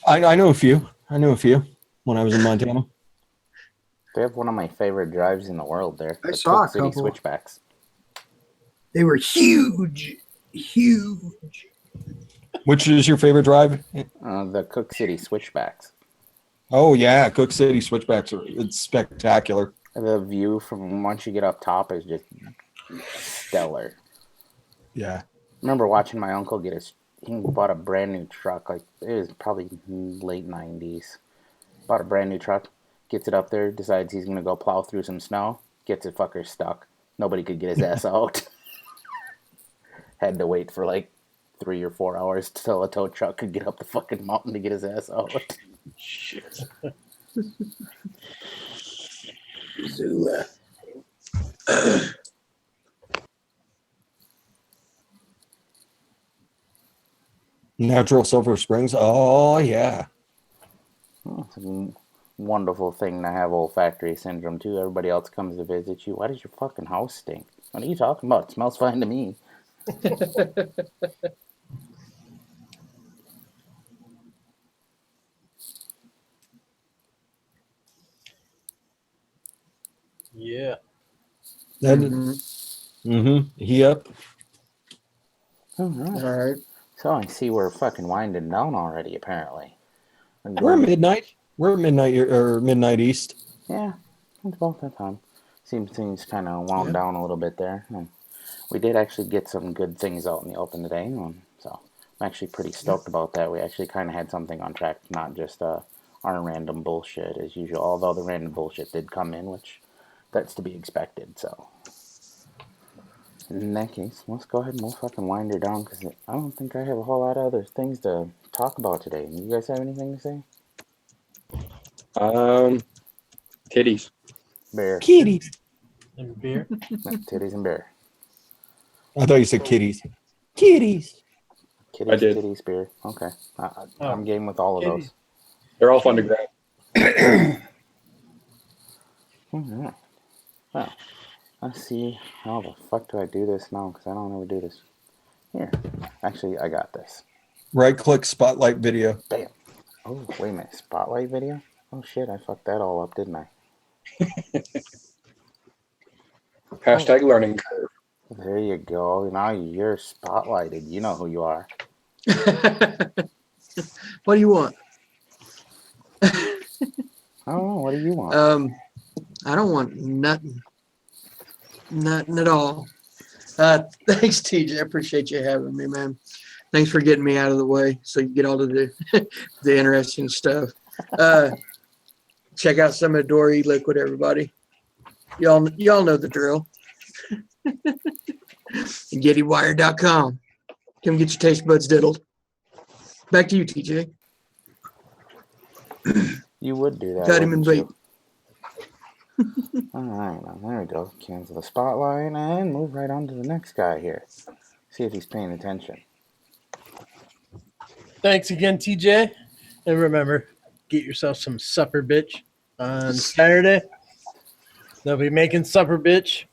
I know a few. I knew a few when I was in Montana. They have one of my favorite drives in the world there. I the saw Cook a City couple. Switchbacks. They were huge. Huge. Which is your favorite drive? The Cook City Switchbacks. Oh yeah, Cook City switchbacks it's spectacular. The view from once you get up top is just stellar. Yeah. Remember watching my uncle he bought a brand new truck, like it was probably late 90s. Bought a brand new truck, gets it up there, decides he's gonna go plow through some snow, gets it fucker stuck. Nobody could get his ass out. Had to wait for like 3 or 4 hours till a tow truck could get up the fucking mountain to get his ass out. Shit. Zula. Natural Silver Springs. Oh yeah. Oh, it's a wonderful thing to have olfactory syndrome too. Everybody else comes to visit you. Why does your fucking house stink? What are you talking about? It smells fine to me. Yeah. Then, Yep. All right. All right. So I see we're fucking winding down already. Apparently, We're midnight. We're midnight or midnight east. Yeah, it's about that time. Seems things kind of wound down a little bit there. And we did actually get some good things out in the open today, so I'm actually pretty stoked about that. We actually kind of had something on track, not just our random bullshit as usual. Although the random bullshit did come in, which that's to be expected. So in that case, let's go ahead and we'll fucking wind her down because I don't think I have a whole lot of other things to talk about today. You guys have anything to say? Titties. Bear. Kitties. And beer. No, titties and bear. I thought you said kitties. Kitties. Kitties, I did. titties, beer. Okay. I'm game with all of Kitties. those. They're all fun to grab. All right. Well, let's see. How the fuck do I do this now? Because I don't ever do this. Here. Actually, I got this. Right click spotlight video. Bam. Oh, wait a minute. Spotlight video? Oh, shit. I fucked that all up, didn't I? Hashtag learning curve. There you go. Now you're spotlighted. You know who you are. What do you want? Oh, what do you want? I don't want nothing. Nothing at all. Thanks, TJ. I appreciate you having me, man. Thanks for getting me out of the way so you get all of the the interesting stuff. Check out some of Door Eliquid, everybody. Y'all know the drill. YetiWire.com. Come get your taste buds diddled. Back to you, TJ. You would do that. Cut him and wouldn't vape. you? All right. Now, there we go. Cancel the spotlight and move right on to the next guy here. See if he's paying attention. Thanks again, TJ. And remember, get yourself some supper, bitch. On Saturday, they'll be making supper, bitch.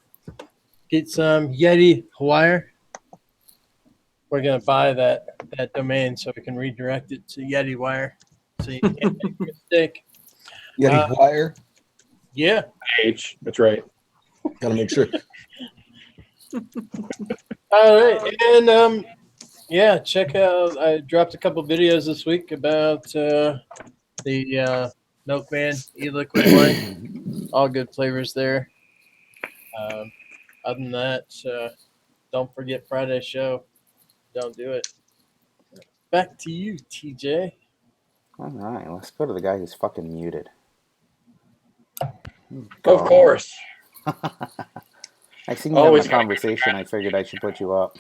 Get some Yeti Wire. We're gonna buy that domain so we can redirect it to Yeti Wire, so you can't make a mistake. Yeti Wire. Yeah. H. That's right. Gotta make sure. All right, and yeah, check out. I dropped a couple videos this week about the Milkman e-liquid wine. All good flavors there. Other than that, don't forget Friday's show. Don't do it. Back to you, TJ. All right. Let's go to the guy who's fucking muted. Of course. I seen you having a conversation. I figured I should put you up.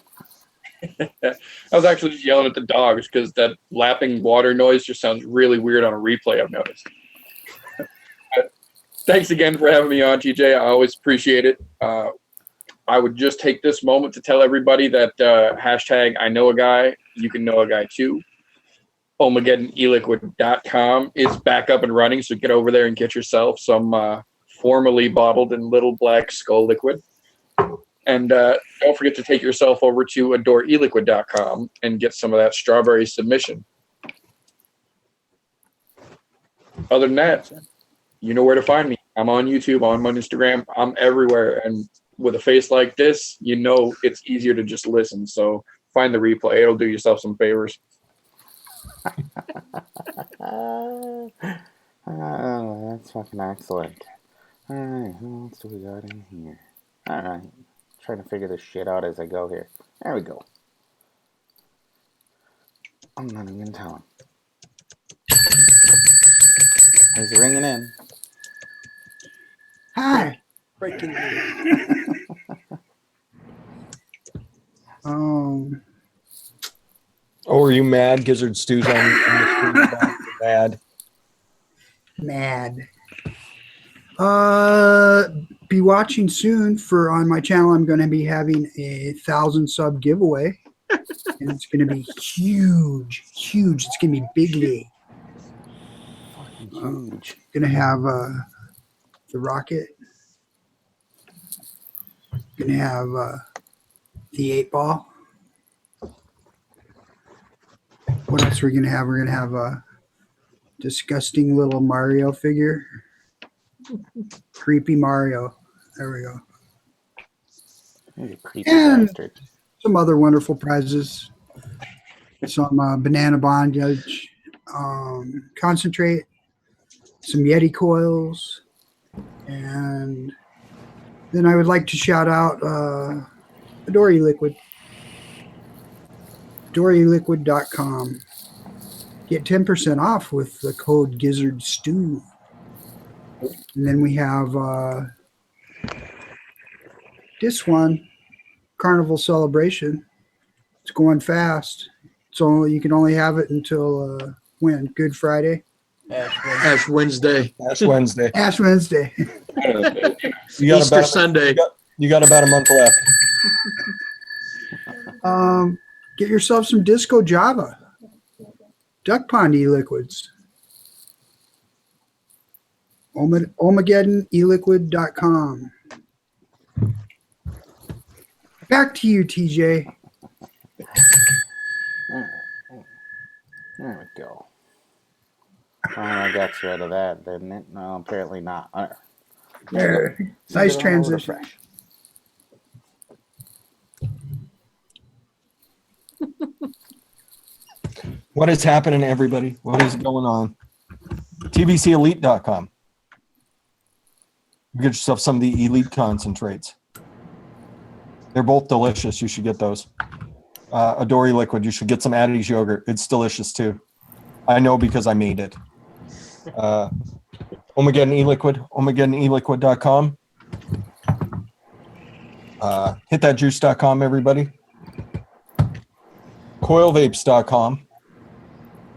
I was actually just yelling at the dogs because that lapping water noise just sounds really weird on a replay, I've noticed. Thanks again for having me on, TJ. I always appreciate it. I would just take this moment to tell everybody that hashtag I know a guy, you can know a guy too. Ohmageddon is back up and running, so get over there and get yourself some formerly bottled in little black skull liquid. And don't forget to take yourself over to adoreeliquid.com and get some of that strawberry submission. Other than that, you know where to find me. I'm on YouTube, I'm on Instagram, I'm everywhere. And with a face like this, you know it's easier to just listen. So find the replay. It'll do yourself some favors. Oh, that's fucking excellent. All right, who else do we got in here? All right, trying to figure this shit out as I go here. There we go. I'm not even telling. He's ringing in. Hi. Breaking news. Oh, are you mad? Gizzard Stew's on the screen about it. Mad. Mad. Be watching soon for on my channel. I'm going to be having a 1,000 sub giveaway, and it's going to be huge. It's going to be bigly. Huge. Going to have the rocket. Going to have the 8-ball. What else are we going to have? We're going to have a disgusting little Mario figure. Creepy Mario. There we go. He's a creepy And bastard. some other wonderful prizes. Some banana bondage concentrate, some Yeti coils, and then I would like to shout out Adore Eliquid. AdoreEliquid.com. Get 10% off with the code Gizzard Stew. And then we have this one, Carnival Celebration. It's going fast. So you can only have it until when? Good Friday? Ash Wednesday. Ash Wednesday. Ash Wednesday. You got Easter about Sunday. you got about a month left. Get yourself some Disco Java. Duck Pond e-liquids. Ohmageddon Eliquid.com. Back to you, TJ. There we go. I got rid of that, didn't it? No, apparently not. There. Nice transition. What is happening, everybody? What is going on? TBCElite.com. Get yourself some of the elite concentrates. They're both delicious. You should get those. Adore Liquid. You should get some Addie's yogurt. It's delicious too. I know because I made it. Ohmageddon eLiquid. OhmageddonEliquid.com. HitThatJuice.com, everybody. CoilVapes.com.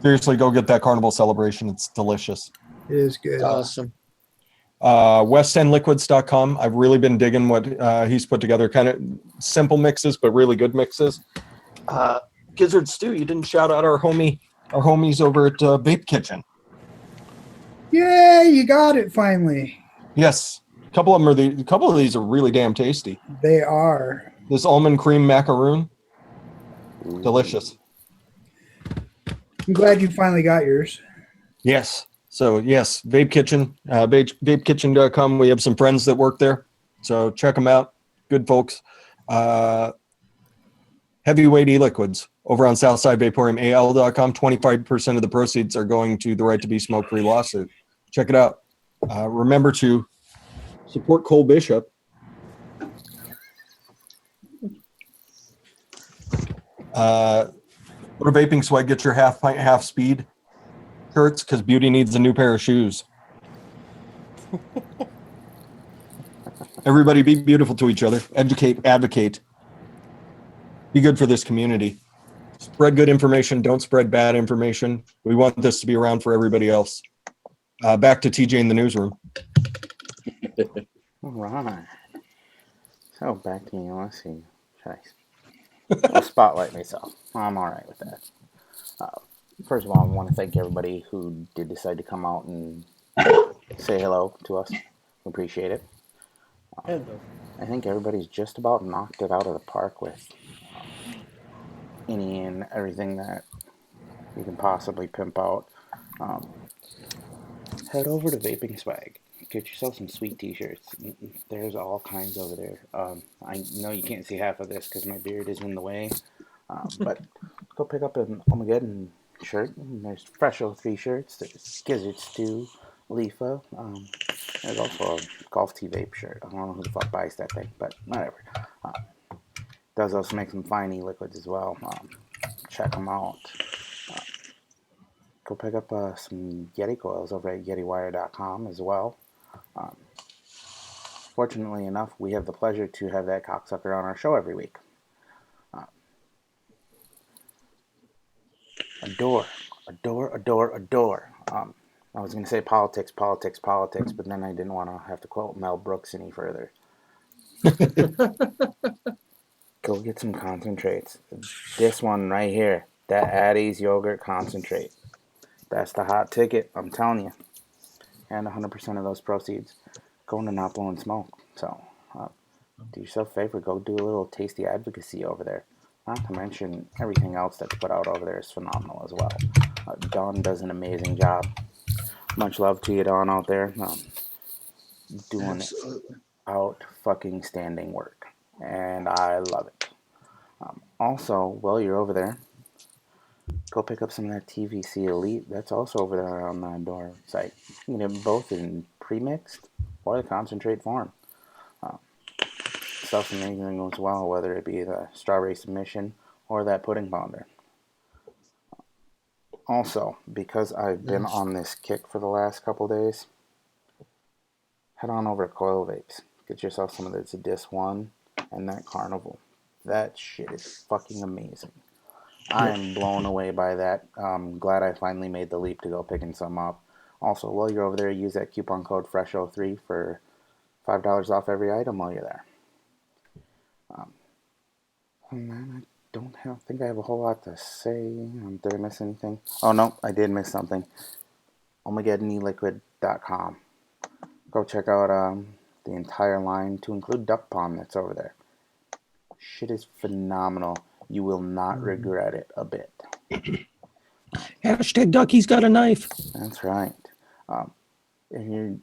Seriously, go get that Carnival Celebration. It's delicious. It is good. Awesome. WestEndLiquids.com. I've really been digging what he's put together. Kind of simple mixes, but really good mixes. Gizzard Stew, you didn't shout out our homies over at Vape Kitchen. Yeah, you got it finally. Yes, a couple of these are really damn tasty. They are. This almond cream macaroon, delicious. I'm glad you finally got yours. Yes. So yes, Vape Kitchen, vapekitchen.com. We have some friends that work there, so check them out. Good folks. Heavyweight e-liquids over on SouthsideVaporiumAL.com. 25% of the proceeds are going to the Right to Be Smoke-Free lawsuit. Check it out. Remember to support Cole Bishop. Go to Vaping Swag, get your half pint, half speed shirts, because Beauty needs a new pair of shoes. Everybody be beautiful to each other. Educate, advocate. Be good for this community. Spread good information. Don't spread bad information. We want this to be around for everybody else. Back to TJ in the newsroom. All right. So back to you. Let's see. I'll spotlight myself. I'm all right with that. First of all, I want to thank everybody who did decide to come out and say hello to us. We appreciate it. I think everybody's just about knocked it out of the park with any and everything that you can possibly pimp out. Head over to Vaping Swag. Get yourself some sweet t-shirts. There's all kinds over there. I know you can't see half of this because my beard is in the way. But go pick up an Ohmageddon shirt. There's Fresh 03 shirts. There's Gizzard Stew, LIFA. There's also a Golf Tee Vape shirt. I don't know who the fuck buys that thing, but whatever. Does also make some fine e-liquids as well. Check them out. Go pick up some Yeti coils over at YetiWire.com as well. Fortunately enough, we have the pleasure to have that cocksucker on our show every week. Adore, adore, adore, adore. I was going to say politics, politics, politics, but then I didn't want to have to quote Mel Brooks any further. Go get some concentrates. This one right here, that Addie's yogurt concentrate. That's the hot ticket, I'm telling you. And 100% of those proceeds going to Not Blowing Smoke. So, do yourself a favor, go do a little tasty advocacy over there. Not to mention everything else that's put out over there is phenomenal as well. Dawn does an amazing job. Much love to you, Dawn, out there. Doing Absolutely. out fucking standing work. And I love it. Also, while you're over there, go pick up some of that TVC Elite. That's also over there on the door site. You can get them both in pre-mixed or the concentrate form. Stuff's amazing as well, whether it be the strawberry submission or that pudding pounder. Also, because I've been on this kick for the last couple days, head on over to Coil Vapes. Get yourself some of this Dis 1 and that Carnival. That shit is fucking amazing. I am blown away by that. Glad I finally made the leap to go picking some up. Also, while you're over there, use that coupon code FRESH03 for $5 off every item while you're there. Man, I think I have a whole lot to say. Did I miss anything? Oh, no, I did miss something. Ohmageddon Go check out the entire line, to include Duck Pond that's over there. Shit is phenomenal. You will not regret it a bit. Hashtag Ducky's got a knife. That's right. If you're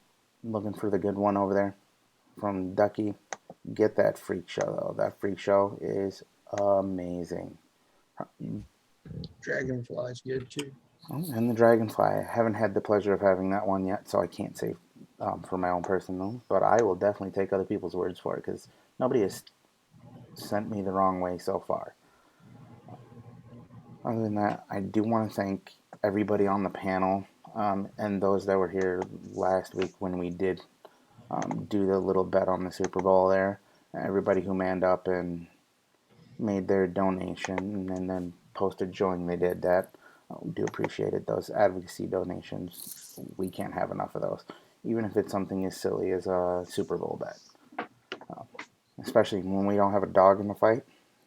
looking for the good one over there from Ducky, get that Freak Show, though. That Freak Show is amazing. Dragonfly's good too. And the Dragonfly. I haven't had the pleasure of having that one yet, so I can't say for my own personal, but I will definitely take other people's words for it, because nobody has sent me the wrong way so far. Other than that, I do want to thank everybody on the panel and those that were here last week when we did do the little bet on the Super Bowl there. Everybody who manned up and made their donation and then posted joining, they did that. We do appreciate it. Those advocacy donations, we can't have enough of those, even if it's something as silly as a Super Bowl bet. Especially when we don't have a dog in the fight.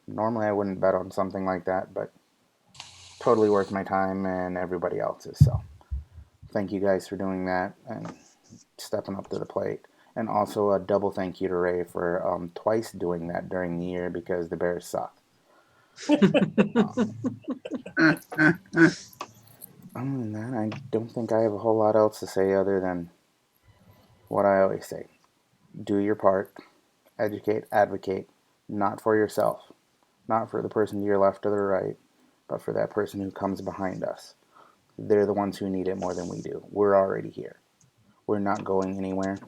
Normally I wouldn't bet on something like that, but totally worth my time and everybody else's. So thank you guys for doing that and stepping up to the plate. And also a double thank you to Ray for twice doing that during the year, because the Bears suck. Other than that, I don't think I have a whole lot else to say other than what I always say. Do your part. Educate, advocate, not for yourself, not for the person to your left or the right, but for that person who comes behind us. They're the ones who need it more than we do. We're already here. We're not going anywhere.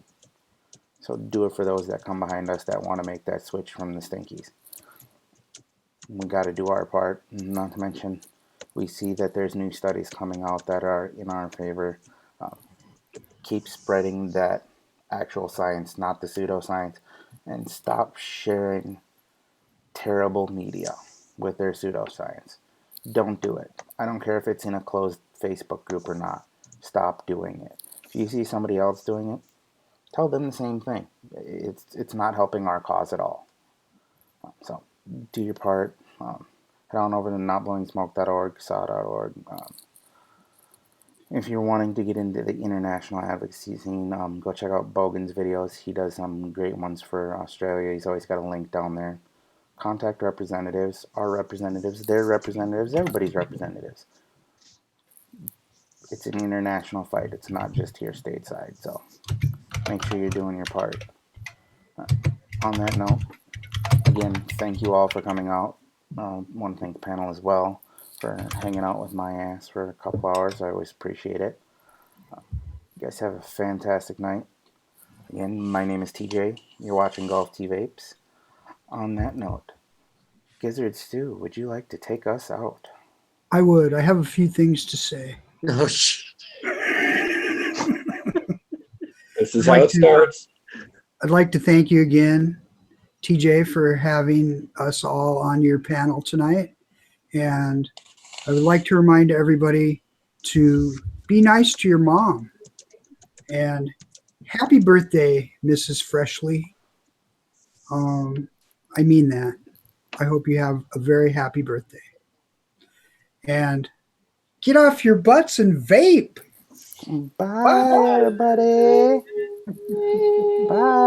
So do it for those that come behind us that want to make that switch from the stinkies. We got to do our part. Not to mention, we see that there's new studies coming out that are in our favor. Keep spreading that actual science, not the pseudoscience, and stop sharing terrible media with their pseudoscience. Don't do it. I don't care if it's in a closed Facebook group or not. Stop doing it. If you see somebody else doing it, tell them the same thing. It's not helping our cause at all. So do your part. Head on over to notblowingsmoke.org, SA.org. If you're wanting to get into the international advocacy scene, go check out Bogan's videos. He does some great ones for Australia. He's always got a link down there. Contact representatives, our representatives, their representatives, everybody's representatives. It's an international fight. It's not just here stateside. So make sure you're doing your part. On that note, again, thank you all for coming out. I want to thank the panel as well for hanging out with my ass for a couple hours. I always appreciate it. You guys have a fantastic night. Again, my name is TJ. You're watching Golf T Vapes. On that note, Gizzard Stew, would you like to take us out? I would. I have a few things to say. Oh, shit. This is how it starts. I'd like to thank you again, TJ, for having us all on your panel tonight. And I would like to remind everybody to be nice to your mom. And happy birthday, Mrs. Freshly. I mean that. I hope you have a very happy birthday. And get off your butts and vape. Bye, everybody. Bye.